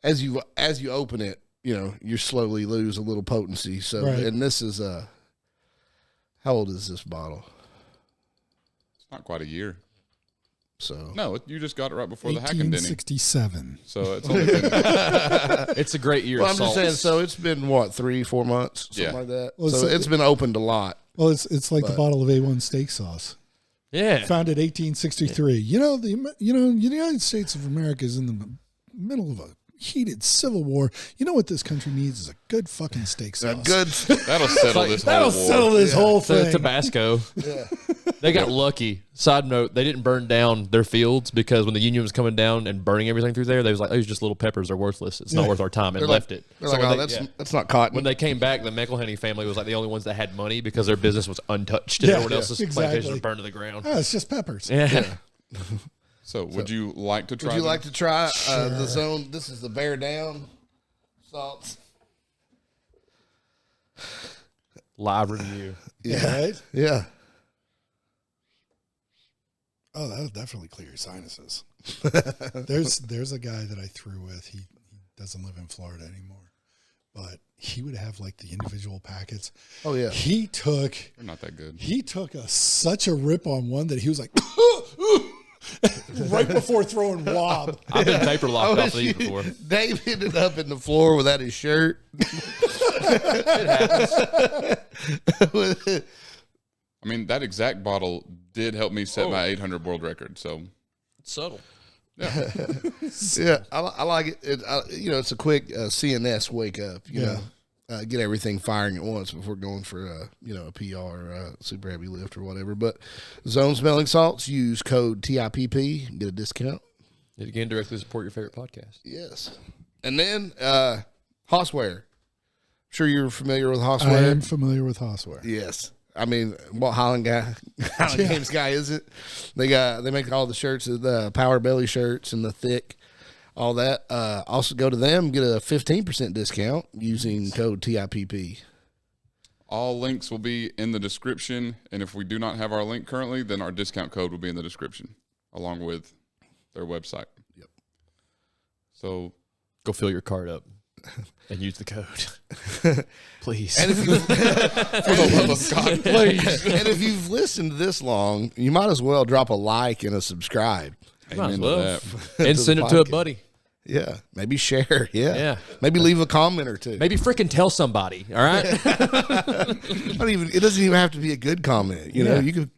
as you open it, you slowly lose a little potency. So, Right. and this is how old is this bottle? It's not quite a year. So No, you just got it right before the Hackendinning. 1867. So it's only been, It's a great year well, of I'm just salts. saying. So it's been what 3-4 months, something Yeah. like that. Well, so so- it's been opened a lot. Well, it's like the bottle of A1 steak sauce. Yeah. Founded 1863. The United States of America is in the middle of a heated civil war. You know what this country needs is a good fucking steak sauce. That'll settle this whole war. Settle this whole So thing. Tabasco. They got lucky. Side note, they didn't burn down their fields because when the Union was coming down and burning everything through there, they was like, those just little peppers are worthless. It's not worth our time, and left it. They're So like, when oh, they- that's not cotton. when they came back, the McElhenney family was like the only ones that had money because their business was untouched and Yeah, everyone else's exactly. plantation was burned to the ground. Oh, it's just peppers. Yeah. So, would you like to try? Would you them? like to try the zone? This is the bear down salts. Live review. Yeah. Right? Yeah. Oh, that'll definitely clear your sinuses. There's a guy that I threw with. He doesn't live in Florida anymore, but he would have like the individual packets. Oh yeah. He took They're not that good. he took such a rip on one that he was like right before throwing wob. I've been paper locked off these you- before. Dave ended up in the floor without his shirt. I mean, that exact bottle did help me set my 800 world record. So, It's subtle. Yeah, I like it. It's a quick CNS wake up. You know, get everything firing at once before going for a PR, super heavy lift or whatever. But zone smelling salts, use code TIPP, get a discount. It again directly support your favorite podcast. Yes, and then Hossware. Sure, you're familiar with I Hossware. am familiar with Hossware. Yes. I mean, what Highland Games guy is it? They make all the shirts, the power belly shirts and the thick, all that. Also go to them, get a 15% discount using code TIPP. all links will be in the description. And if we do not have our link currently, then our discount code will be in the description along with their website. Yep. So Go fill your card up and use the code. Please. And if you for the love of God, please. and if you've listened this long, you might as well drop a like and a subscribe. Might as Amen to well. that. And To send the it to a podcast. buddy. Yeah, maybe share. Yeah, Yeah. Maybe leave a comment or two. Maybe freaking tell somebody. All right. It doesn't even have to be a good comment. You know, you could,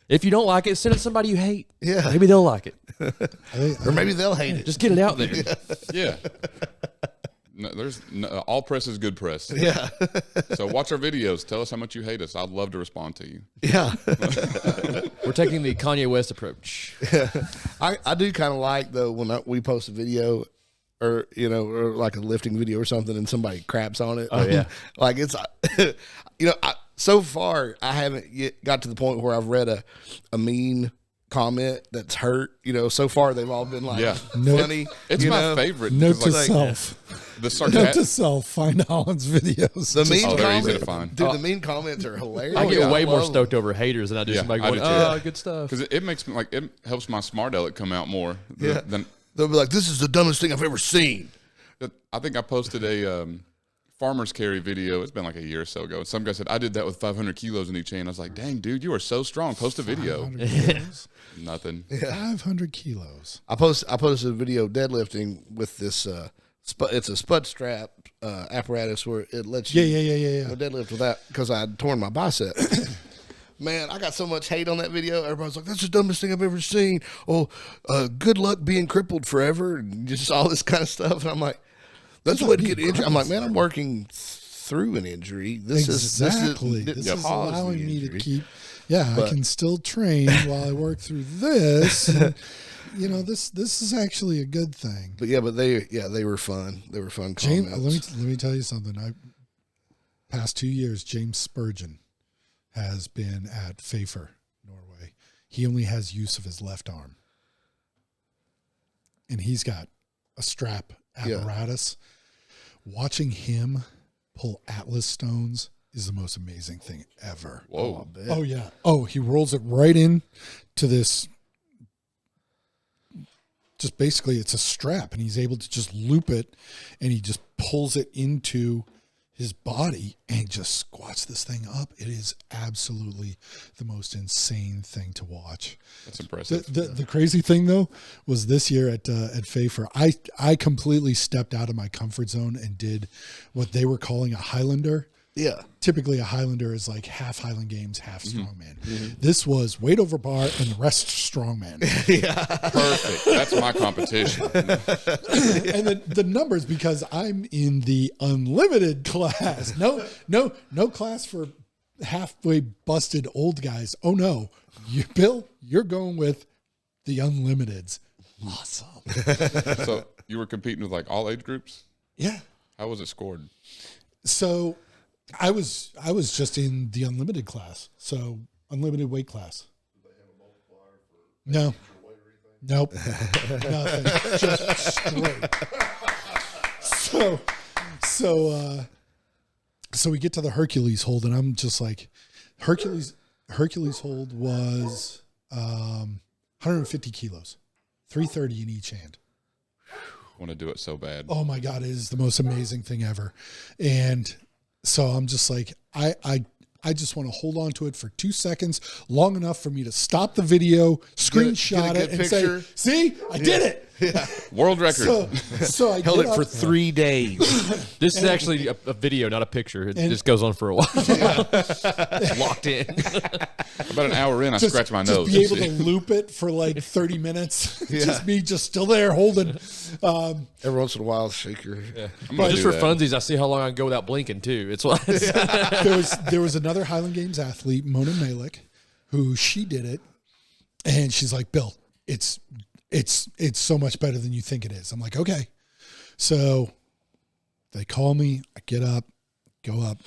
If you don't like it, send it to somebody you hate. Yeah. Maybe they'll like it. or maybe they'll hate it. Just get it out there. Yeah. All press is good press. Yeah, So watch our videos. Tell us how much you hate us. I'd love to respond to you. yeah. We're taking the Kanye West approach. I do kind of like though when we post a video or or like a lifting video or something and somebody craps on it. Oh, yeah. Like it's so far I haven't yet got to the point where I've read a mean comment that's hurt. So far they've all been like Yeah. funny. It's you my know? favorite. Note to because, self. the Note to sarcastic. self. Find Holland's videos. The mean they're easy comment, to find. dude. The mean comments are hilarious. I get yeah. way more Love stoked over haters than I do Yeah, somebody I going, do too. oh, good stuff. Because it makes me it helps my smart aleck come out more. Yeah. Than They'll be like, "This is the dumbest thing I've ever seen." I think I posted a farmer's carry video. It's been like a year or so ago. And some guy said, I did that with 500 kilos in each hand. I was like, dang, dude, you are so strong. Post a video. 500 kilos. Nothing. 500 kilos. I posted a video deadlifting with this. It's a spud strap apparatus where it lets you Yeah. deadlift with that because I had torn my bicep. Man, I got so much hate on that video. Everybody's like, "That's the dumbest thing I've ever seen." Oh, good luck being crippled forever, and just all this kind of stuff. And I'm like, "That's what get injured." I'm like, "Man, I'm working through an injury. Exactly. This is allowing me to keep. Yeah, I can still train while I work through this. And, this is actually a good thing. But they were fun. They were fun James, comments. let me tell you something. Past 2 years, James Spurgeon has been at Fafer, Norway. He only has use of his left arm. And he's got a strap apparatus. Watching him pull Atlas stones is the most amazing thing ever. Whoa. Oh, yeah. Oh, he rolls it right in to this. Just basically, it's a strap, and he's able to just loop it, and he just pulls it into his body and just squats this thing up. It is absolutely the most insane thing to watch. That's impressive. The crazy thing though was this year at Fafer, I completely stepped out of my comfort zone and did what they were calling a highlander, Yeah. Typically, a Highlander is like half Highland Games, half strongman. This was weight over bar and the rest strongman. Perfect. That's my competition. And the numbers, because I'm in the unlimited class. No class for halfway busted old guys. Oh no, Bill, you're going with the unlimiteds. Awesome. So you were competing with like all age groups? Yeah. How was it scored? So I was just in the unlimited class. So unlimited weight class. No. Nope. Nothing. Just straight. So we get to the Hercules hold, and I'm just like, Hercules hold was 150 kilos, 330 in each hand. Want to do it so bad. Oh my God, it is the most amazing thing ever. And so I'm just like, I just want to hold on to it for 2 seconds, long enough for me to stop the video, screenshot it, and say, see, I did it. Yeah. World record. So I Held get it for up, 3 days. This is actually a video, not a picture. It just goes on for a while. Locked in. About an hour in, I scratch my nose. Just be able to loop it for like 30 minutes. Just me just still there holding. Every once in a while, shake your. Yeah. I'm gonna Just do for that. funsies, I see how long I can go without blinking too. It's what There was another Highland Games athlete, Mona Malik, who she did it, and she's like, Bill, it's so much better than you think it is. I'm like, okay. So they call me, I get up, go up,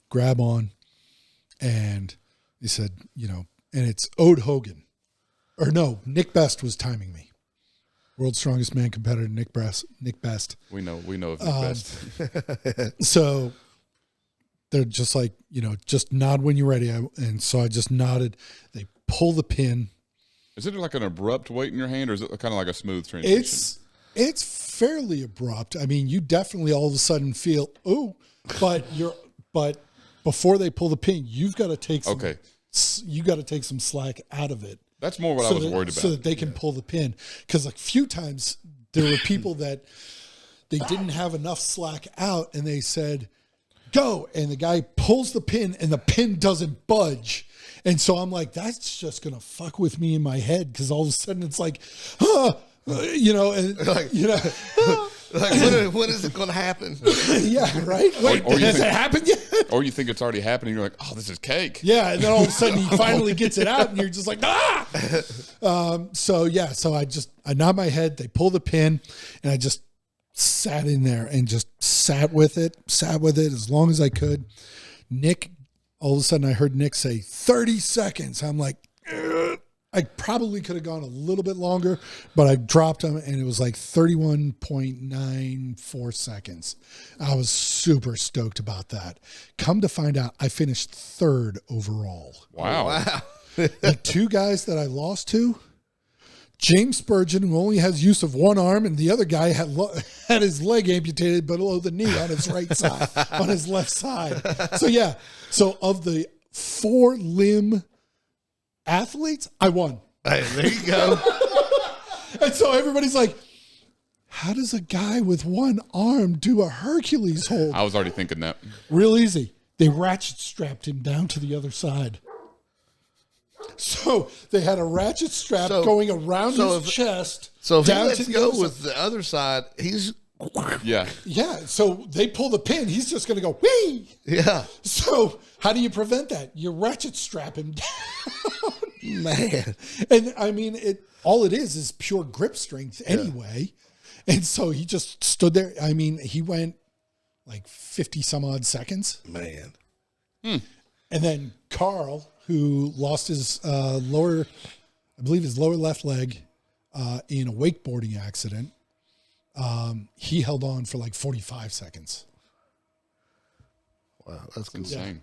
grab on, and he said, and it's Ode Hogan. Or no, Nick Best was timing me. World's strongest man competitor, Nick Best. We know of Nick Best. So they're just like, just nod when you're ready. And so I just nodded. They pull the pin. Is it like an abrupt weight in your hand, or is it kind of like a smooth transition? It's fairly abrupt. I mean, you definitely all of a sudden feel, but before they pull the pin, you've got to take some slack out of it. That's more what I was worried about. So that they can pull the pin. Because like a few times there were people that they didn't have enough slack out, and they said, go, and the guy pulls the pin and the pin doesn't budge. And so I'm like, that's just going to fuck with me in my head, because all of a sudden it's like, and When is it going to happen? yeah, right? Wait, has it happened yet? Or you think it's already happened, and you're like, oh, this is cake. Yeah, and then all of a sudden he finally gets it out, and you're just like, ah! So I nod my head, they pull the pin, and I just sat in there and just sat with it as long as I could. Nick, all of a sudden I heard Nick say 30 seconds. I'm like, ugh. I probably could have gone a little bit longer, but I dropped him, and it was like 31.94 seconds. I was super stoked about that. Come to find out, I finished third overall. Wow. The two guys that I lost to, James Spurgeon, who only has use of one arm, and the other guy had his leg amputated below the knee on his right side, on his left side. So of the 4-limb athletes, I won. Hey, there you go. And so everybody's like, how does a guy with one arm do a Hercules hold? I was already thinking that. Real easy. They ratchet strapped him down to the other side. So they had a ratchet strap going around his chest. So if he down lets to the go other with side. the other side, he's Yeah. Yeah, so they pull the pin. He's just going to go, whee! yeah, So how do you prevent that? You ratchet strap him down. man. And I mean, all it is pure grip strength anyway. And so he just stood there. I mean, he went like 50 some odd seconds. Man. And then Carl, who lost his lower left leg in a wakeboarding accident, he held on for like 45 seconds. Wow, that's cool. Insane.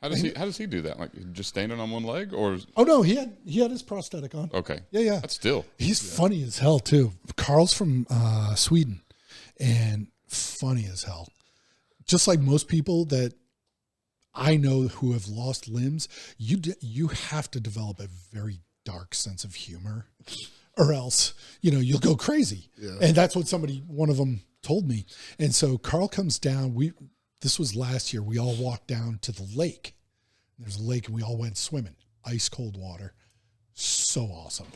How does he do that? Like just standing on one leg, or Oh no, he had his prosthetic on. okay? Yeah. That's still. He's funny as hell too. Carl's from Sweden, and funny as hell. Just like most people that I know who have lost limbs, you have to develop a very dark sense of humor, or else you'll go crazy. Yeah. And that's what one of them told me. And so Carl comes down. this was last year. We all walked down to the lake. There's a lake, and we all went swimming. Ice cold water. So awesome.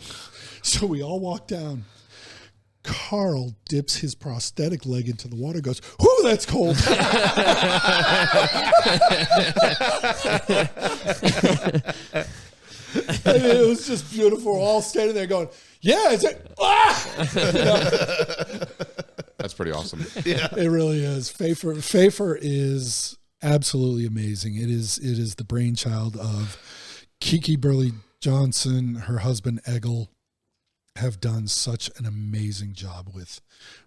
So we all walked down. Carl dips his prosthetic leg into the water, goes, "Whoo, that's cold." And it was just beautiful. We're all standing there going, "Yeah, it's it." That's pretty awesome. Yeah, it really is. Pfeiffer is absolutely amazing. It is the brainchild of Kiki Burley Johnson. Her husband Eggle have done such an amazing job with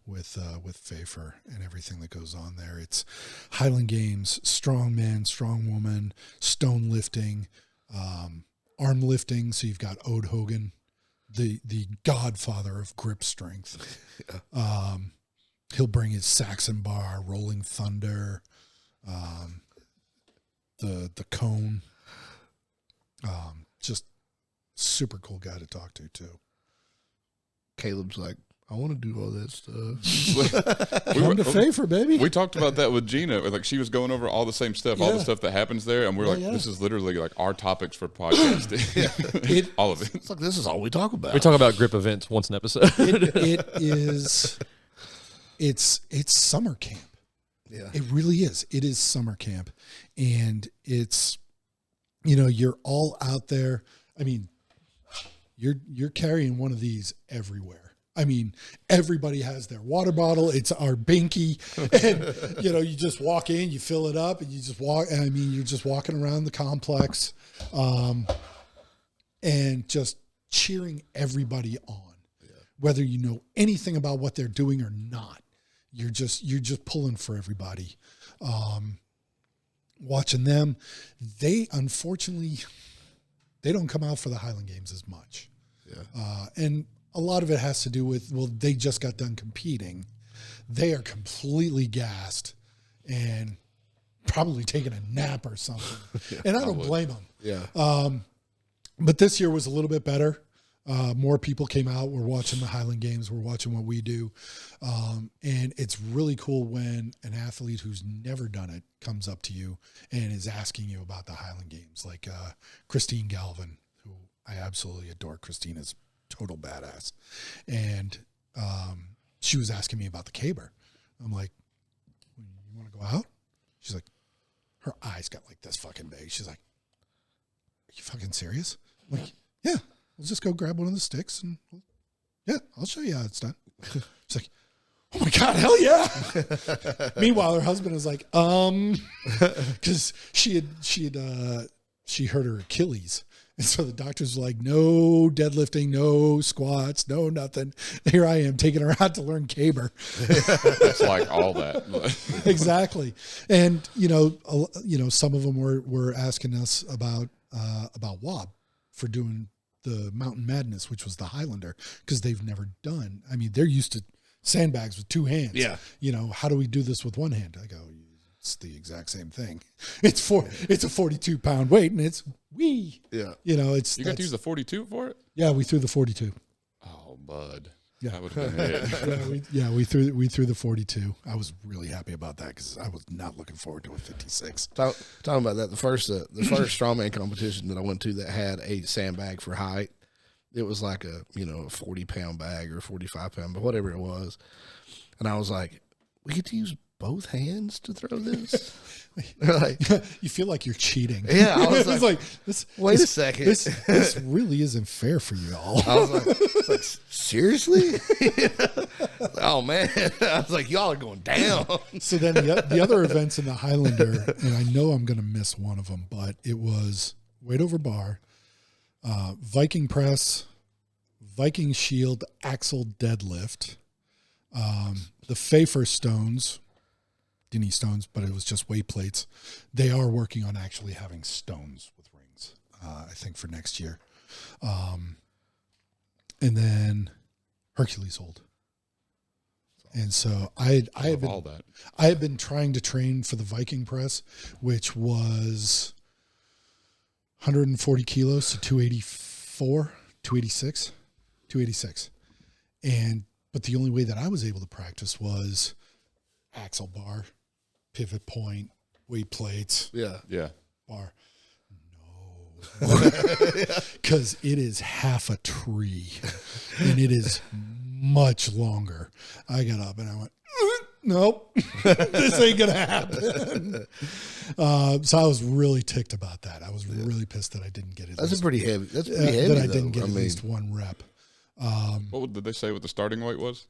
Pfeiffer and everything that goes on there. It's Highland Games, strong man, strong woman, stone lifting, arm lifting. So you've got Ode Hogan, the godfather of grip strength. He'll bring his Saxon bar, Rolling Thunder, the cone. Just super cool guy to talk to too. Caleb's like, I want to do all that stuff. Come to Pfeiffer, baby. We talked about that with Jeana. Like, she was going over all the same stuff, all the stuff that happens there, and we're like, this is literally like our topics for podcasting. All of it. It's like, this is all we talk about. We talk about grip events once an episode. It's summer camp. Yeah. It really is. It is summer camp. And it's, you're all out there. I mean, you're carrying one of these everywhere. I mean, everybody has their water bottle. It's our binky. And, you just walk in, you fill it up, and you just walk. I mean, you're just walking around the complex and just cheering everybody on. Yeah. Whether you know anything about what they're doing or not, you're just pulling for everybody. Watching them, unfortunately, they don't come out for the Highland Games as much. Yeah. And a lot of it has to do with, they just got done competing. They are completely gassed and probably taking a nap or something. Yeah, and I don't blame them. Yeah. But this year was a little bit better. More people came out. We're watching the Highland Games. We're watching what we do. And it's really cool when an athlete who's never done it comes up to you and is asking you about the Highland Games. Like Christine Galvin, who I absolutely adore. Christine is total badass. And she was asking me about the caber. I'm like, you want to go out? She's like, her eyes got like this fucking big. She's like, are you fucking serious? I'm like, yeah. We'll just go grab one of the sticks and I'll show you how it's done. She's like, oh my God, hell yeah. Meanwhile, her husband is like, because she hurt her Achilles. And so the doctors were like, no deadlifting, no squats, no nothing. Here I am taking her out to learn caber. It's like all that. Exactly. And, some of them were asking us about WOB for doing the Mountain Madness, which was the Highlander, because they've never done. I mean, they're used to sandbags with two hands. Yeah. How do we do this with one hand? I go, it's the exact same thing. It's a 42-pound weight, and it's wee. Yeah. You got to use the 42 for it? Yeah, we threw the 42. Oh, bud. Yeah. That would have been it. We threw the 42. I was really happy about that because I was not looking forward to a 56. Talking about that, the first strongman competition that I went to that had a sandbag for height, it was like a 40-pound bag or 45-pound, but whatever it was, and I was like, we get to use both hands to throw this. Like, you feel like you're cheating. Yeah, I was like, wait a second, this really isn't fair for you all. I was like, seriously? Oh man, I was like, y'all are going down. So then the other events in the Highlander, and I know I'm going to miss one of them, but it was weight over bar, Viking press, Viking shield, axle deadlift, the Pfeiffer stones. Any stones, but it was just weight plates. They are working on actually having stones with rings, I think, for next year. And then Hercules hold. And so I had been trying to train for the Viking press, which was 140 kilos to 286. But the only way that I was able to practice was axle bar, pivot point, weight plates, Yeah. Yeah. bar. No. Because it is half a tree and it is much longer. I got up and I went, nope, this ain't going to happen. So I was really ticked about that. I was really pissed that I didn't get it. That's pretty heavy. That's pretty heavy, that I didn't get though. at least one rep. What did they say what the starting weight was?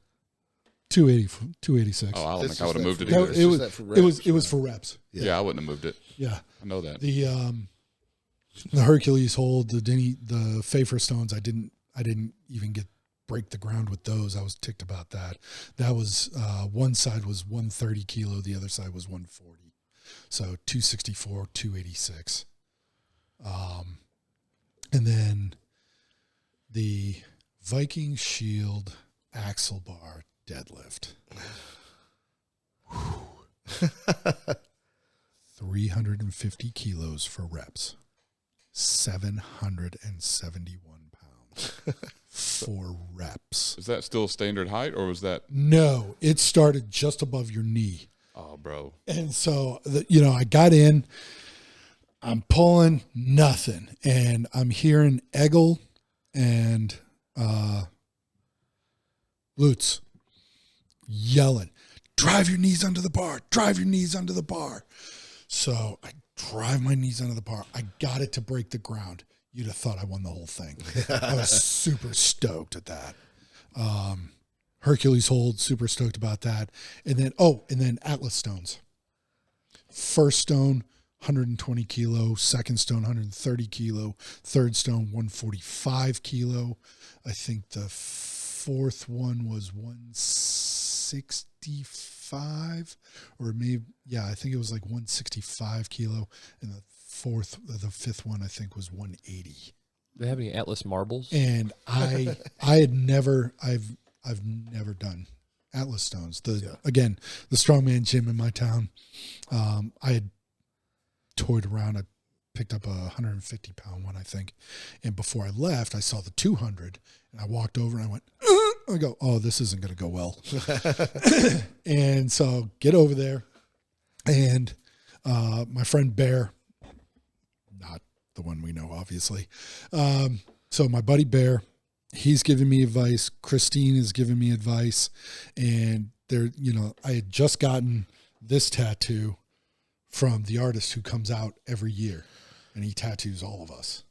286. Oh, I don't It's think I would have just moved it that either. for- it just was that for it was reps, it was for reps. Yeah, I wouldn't have moved it. Yeah. I know that. The Hercules hold, the Pfeiffer stones, I didn't even break the ground with those. I was ticked about that. That was one side was 130 kilo, the other side was 140. So 264, 286. And then the Viking Shield axle bar deadlift. 350 kilos for reps. 771 pounds for reps. Is that still standard height or was that? No, it started just above your knee. Oh, bro. And so, I got in, I'm pulling nothing. And I'm hearing Eggle and Lutz yelling, drive your knees under the bar, drive your knees under the bar. So I drive my knees under the bar. I got it to break the ground. You'd have thought I won the whole thing. I was super stoked at that. Hercules hold, super stoked about that. And then Atlas stones. First stone, 120 kilo. Second stone, 130 kilo. Third stone, 145 kilo. I think the fourth one was 165 or maybe, I think it was like 165 kilo. And the fifth one, I think, was 180. Do they have any Atlas marbles? And I've never done Atlas stones. Again, the strongman gym in my town, I had toyed around. I picked up a 150 pound one, I think. And before I left, I saw the 200 and I walked over and I went, I go, oh, this isn't going to go well. And so get over there. And my friend Bear, not the one we know, obviously. So my buddy Bear, he's giving me advice. Christine is giving me advice. And I had just gotten this tattoo from the artist who comes out every year. And he tattoos all of us,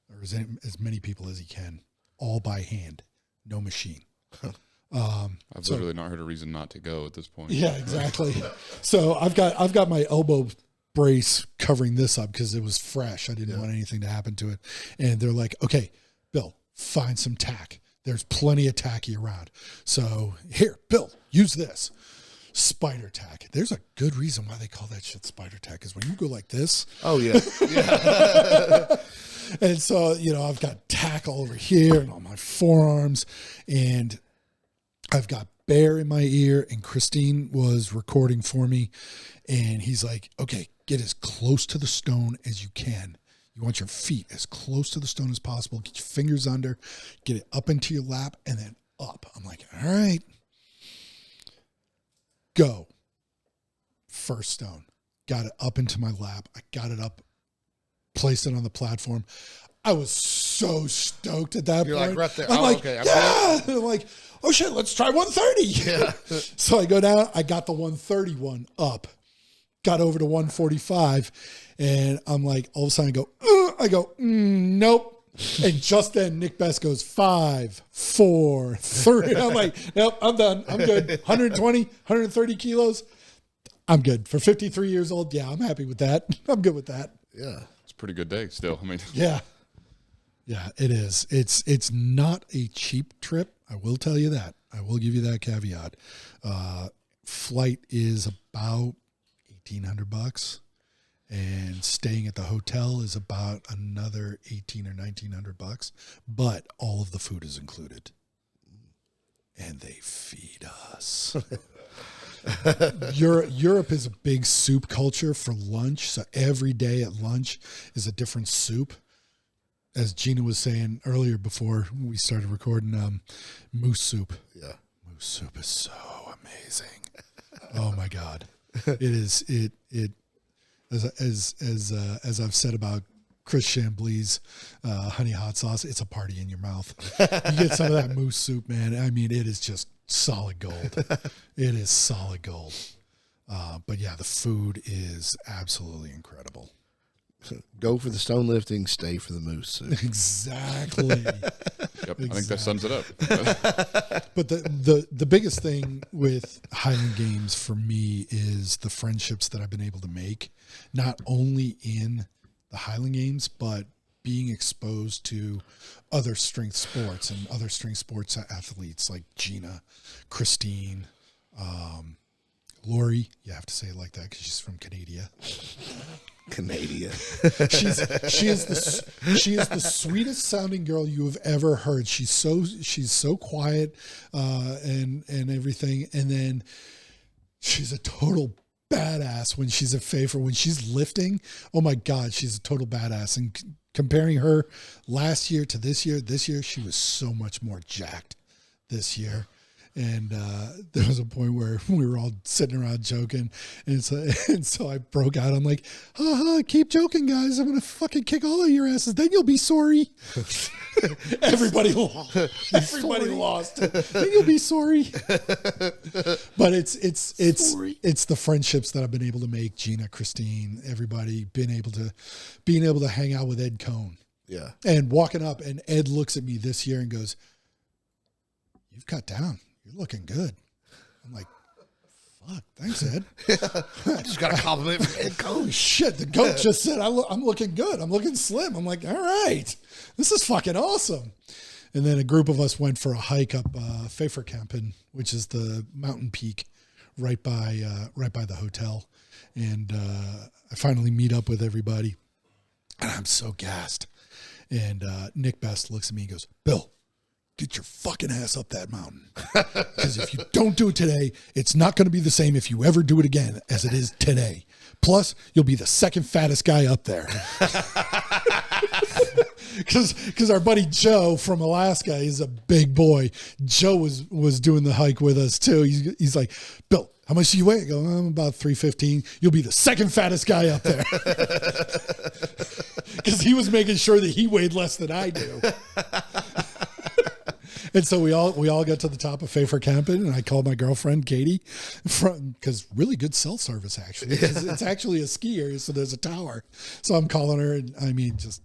or as many people as he can, all by hand, no machine. I've literally not heard a reason not to go at this point. Yeah, exactly. So I've got my elbow brace covering this up because it was fresh. I didn't want anything to happen to it. And they're like, okay, Bill, find some tack. There's plenty of tacky around. So here, Bill, use this. Spider tack. There's a good reason why they call that shit spider tack, is when you go like this. Oh, yeah. And so, I've got tack all over here and on my forearms, and I've got Bear in my ear, and Christine was recording for me, and he's like, okay, get as close to the stone as you can. You want your feet as close to the stone as possible. Get your fingers under, get it up into your lap, and then up. I'm like, all right. Go. First stone. Got it up into my lap. I got it up, placed it on the platform. I was so stoked at that You're point. like right there. I'm Oh, like, okay. yeah. And I'm like, oh shit, let's try 130. Yeah. So I go down. I got the 131 up. Got over to 145, and I'm like, all of a sudden I go, nope. And just then Nick Best goes 5, 4, 3. I'm like, nope, I'm done. I'm good. 120, 130 kilos. I'm good. For 53 years old, yeah, I'm happy with that. I'm good with that. Yeah. It's a pretty good day still. I mean, Yeah. Yeah, it is. It's not a cheap trip. I will tell you that. I will give you that caveat. Flight is about $1,800. And staying at the hotel is about another $1,800 or $1,900, but all of the food is included, and they feed us. Europe is a big soup culture for lunch, so every day at lunch is a different soup. As Jeana was saying earlier before we started recording, moose soup. Yeah. Moose soup is so amazing. Oh my God. As I've said about Chris Chambly's honey hot sauce, it's a party in your mouth. You get some of that moose soup, man. I mean, it is just solid gold. It is solid gold. But yeah, the food is absolutely incredible. Go for the stone lifting, stay for the moose soup. Exactly. Yep, I think that sums it up. But the biggest thing with Highland Games for me is the friendships that I've been able to make, not only in the Highland Games, but being exposed to other strength sports and other strength sports athletes like Jeana, Christine, Lori. You have to say it like that because she's from Canada. She is the sweetest sounding girl you have ever heard. She's so quiet and everything, and then she's a total badass when she's at Pfeiffer. When she's lifting, oh my God, she's a total badass. And comparing her last year to this year she was so much more jacked this year. And there was a point where we were all sitting around joking, and so I broke out. I'm like, keep joking, guys. I'm gonna fucking kick all of your asses. Then you'll be sorry. Everybody lost. Everybody lost. Then you'll be sorry. But it's the friendships that I've been able to make. Jeana, Christine, everybody being able to hang out with Ed Cohn. Yeah. And walking up, and Ed looks at me this year and goes, "You've cut down. You're looking good." I'm like, fuck, thanks, Ed. I just got a compliment from Ed Cohn. Holy shit, the goat just said, I'm looking good. I'm looking slim. I'm like, all right, this is fucking awesome. And then a group of us went for a hike up Pfeifferkampen, which is the mountain peak right by the hotel. And I finally meet up with everybody. And I'm so gassed. And Nick Best looks at me and goes, "Bill, get your fucking ass up that mountain. Because if you don't do it today, it's not going to be the same if you ever do it again as it is today. Plus, you'll be the second fattest guy up there." Because our buddy Joe from Alaska is a big boy. Joe was doing the hike with us too. He's like, "Bill, how much do you weigh?" I go, "I'm about 315. You'll be the second fattest guy up there." Because he was making sure that he weighed less than I do. And so we all got to the top of Pfeifferkampen, and I called my girlfriend Katie, because really good cell service actually. It's actually a ski area, so there's a tower. So I'm calling her, and I mean, just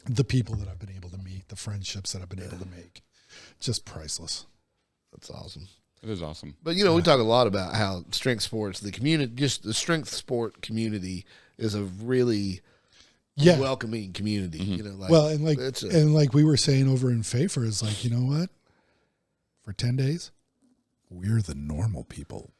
the people that I've been able to meet, the friendships that I've been able to make, just priceless. That's awesome. It is awesome. But we talk a lot about how strength sports, the community, just the strength sport community, is a really welcoming community. Mm-hmm. And like we were saying over in Pfeiffer, is like, you know what? For 10 days, we're the normal people.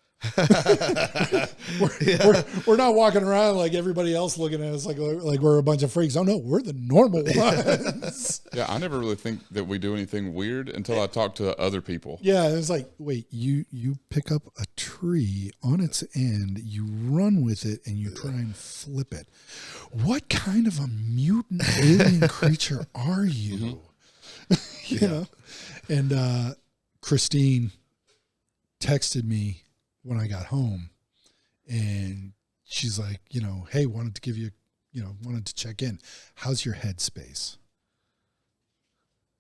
we're not walking around like everybody else looking at us like we're a bunch of freaks. Oh no, we're the normal ones. Yeah, I never really think that we do anything weird until I talk to other people. Yeah, it's like, wait, you pick up a tree on its end, you run with it, and you try and flip it. What kind of a mutant alien creature are you? Mm-hmm. You know? And Christine texted me when I got home, and she's like, hey, wanted to check in. How's your headspace?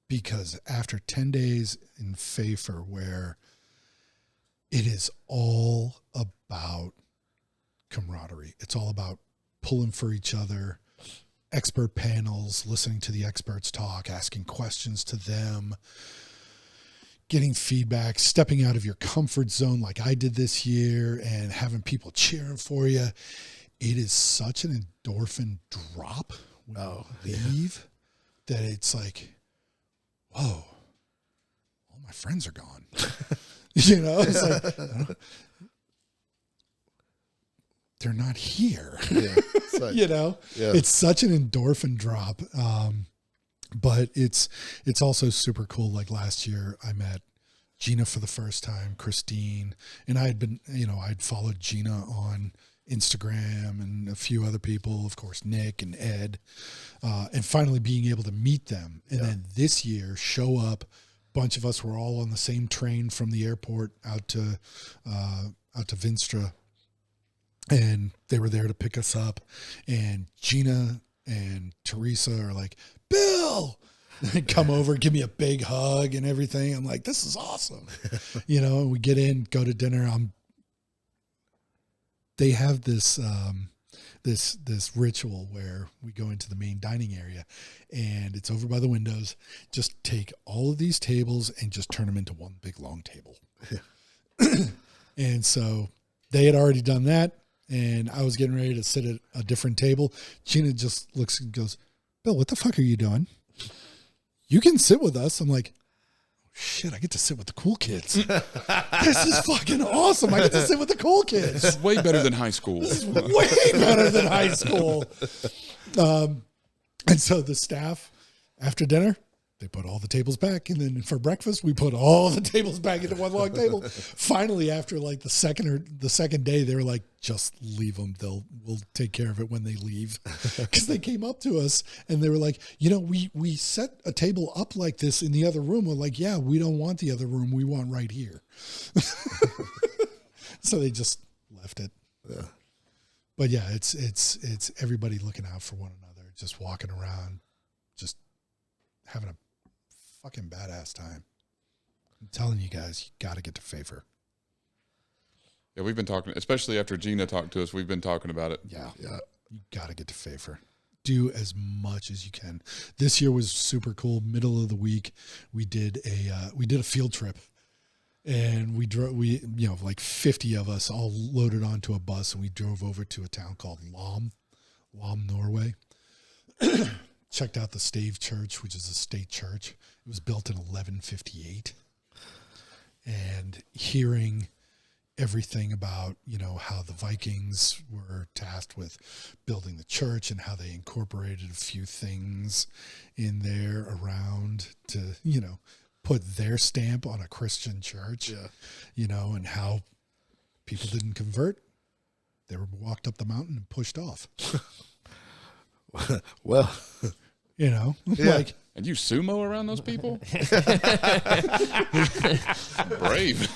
Because after 10 days in Pfeiffer, where it is all about camaraderie, it's all about pulling for each other, expert panels, listening to the experts talk, asking questions to them, getting feedback, stepping out of your comfort zone like I did this year, and having people cheering for you. It is such an endorphin drop when you leave that it's like, whoa, all my friends are gone. It's like, they're not here. Yeah, it's like, it's such an endorphin drop. But it's also super cool. Like last year I met Jeana for the first time, Christine, and I'd followed Jeana on Instagram and a few other people, of course, Nick and Ed, and finally being able to meet them. And then this year show up, bunch of us were all on the same train from the airport out to Vinstra, and they were there to pick us up. And Jeana and Teresa are like, Bill, and come over, give me a big hug and everything. I'm like, this is awesome. We get in, go to dinner. They have this this ritual where we go into the main dining area, and it's over by the windows. Just take all of these tables and just turn them into one big long table. And so they had already done that, and I was getting ready to sit at a different table. Jeana just looks and goes, Bill, what the fuck are you doing? You can sit with us. I'm like, shit, I get to sit with the cool kids. This is fucking awesome. I get to sit with the cool kids. It's way better than high school. This is way better than high school. And so the staff, after dinner, they put all the tables back. And then for breakfast, we put all the tables back into one long table. Finally, after like the second day, they were like, just leave them. We'll take care of it when they leave. Because they came up to us and they were like, we set a table up like this in the other room. We're like, yeah, we don't want the other room. We want right here. So they just left it. Yeah. But yeah, it's everybody looking out for one another, just walking around, just having a fucking badass time. I'm telling you guys, you got to get to Favor. Yeah, we've been talking, especially after Jeana talked to us, we've been talking about it. Yeah. You got to get to Favor. Do as much as you can. This year was super cool. Middle of the week, we did a field trip, and we drove. Like 50 of us all loaded onto a bus, and we drove over to a town called Lom, Norway. Checked out the Stave Church, which is a state church. It was built in 1158, and hearing everything about, how the Vikings were tasked with building the church and how they incorporated a few things in there around to, put their stamp on a Christian church, and how people didn't convert. They were walked up the mountain and pushed off. Well, like, and you sumo around those people? Brave.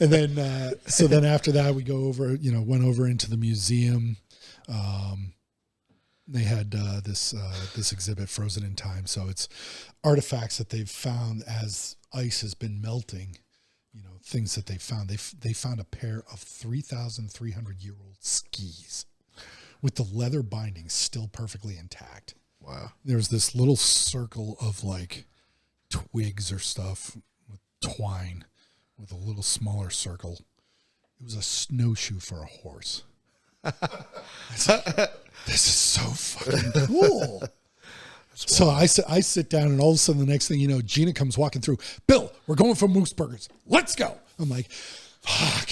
And then, so then after that, we go over, went over into the museum. They had this exhibit, Frozen in Time. So it's artifacts that they've found as ice has been melting. Things that they found. They found a pair of 3,300-year-old skis with the leather bindings still perfectly intact. wow. There was this little circle of like twigs or stuff with twine with a little smaller circle. It was a snowshoe for a horse. This is so fucking cool. So I sit down, and all of a sudden the next thing you know, Jeana comes walking through. Bill, we're going for Moose Burgers. Let's go. I'm like, fuck.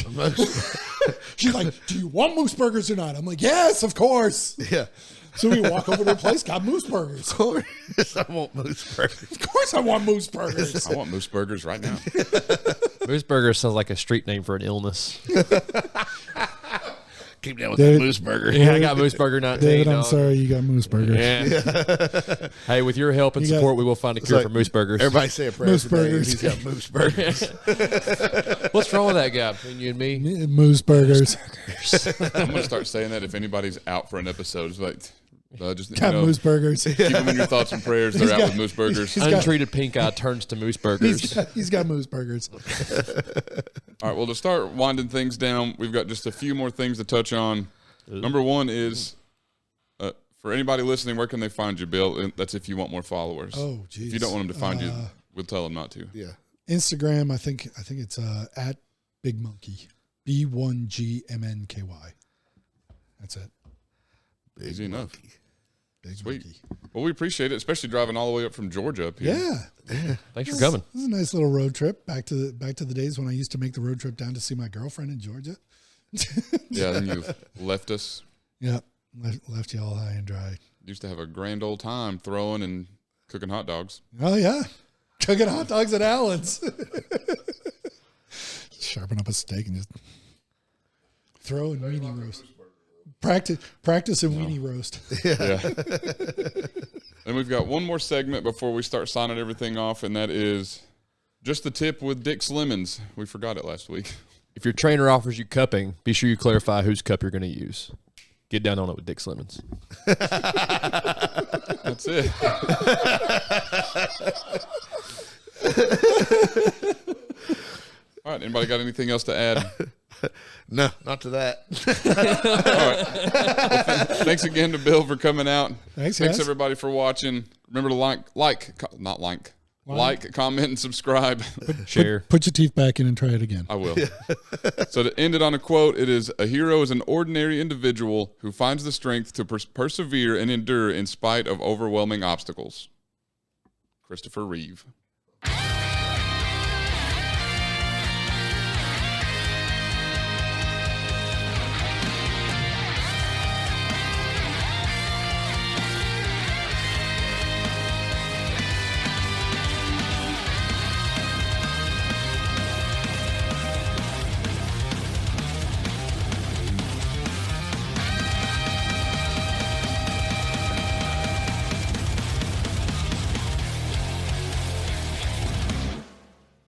She's like, do you want Moose Burgers or not? I'm like, yes, of course. Yeah. So we walk over to the place, got Moose Burgers. Of course, I want Moose Burgers. Of course I want Moose Burgers. I want Moose Burgers right now. Moose Burger sounds like a street name for an illness. Keep down with David- the Moose Burger. Yeah, I got Moose Burger 19. David, I'm dog. sorry you got Moose Burgers. Yeah. Hey, with your help and You got- support, we will find a cure for Moose Burgers. Everybody say a prayer Moose for Dave. Burgers. He's got Moose Burgers. What's wrong with that guy between you and me? Moose Burgers. I'm going to start saying that if anybody's out for an episode. It's like, just Got Moose Burgers. keep them in your thoughts and prayers. They're out with Moose Burgers. he's got- Untreated pink eye turns to Moose Burgers. He's got Moose Burgers. All right, well, to start winding things down, we've got just a few more things to touch on. Number one is, for anybody listening, where can they find you, Bill? And that's if you want more followers. Oh, geez. If you don't want them to find you, we'll tell them not to. Yeah. Instagram, I think it's at Big Monkey. B1GMNKY. That's it. Easy enough. Big Sweet. Monkey. Well, we appreciate it, especially driving all the way up from Georgia up here. Yeah. Thanks for coming. This is a nice little road trip back to the days when I used to make the road trip down to see my girlfriend in Georgia. Yeah, then you left us. Yep. Left you all high and dry. Used to have a grand old time throwing and cooking hot dogs. Oh, yeah. Cooking hot dogs at Allen's. Sharpen up a steak and just throw and weenie roast. Practice and weenie roast. Yeah. And we've got one more segment before we start signing everything off, and that is just the tip with Dick's Lemons. We forgot it last week. If your trainer offers you cupping, be sure you clarify whose cup you're going to use. Get down on it with Dick Slimmons. That's it. All right. Anybody got anything else to add? No, not to that. Thanks again to Bill for coming out. Thanks, guys. Everybody for watching. Remember to like, comment, and subscribe. Share. Put your teeth back in and try it again. I will. So to end it on a quote, it is, "A hero is an ordinary individual who finds the strength to persevere and endure in spite of overwhelming obstacles." Christopher Reeve.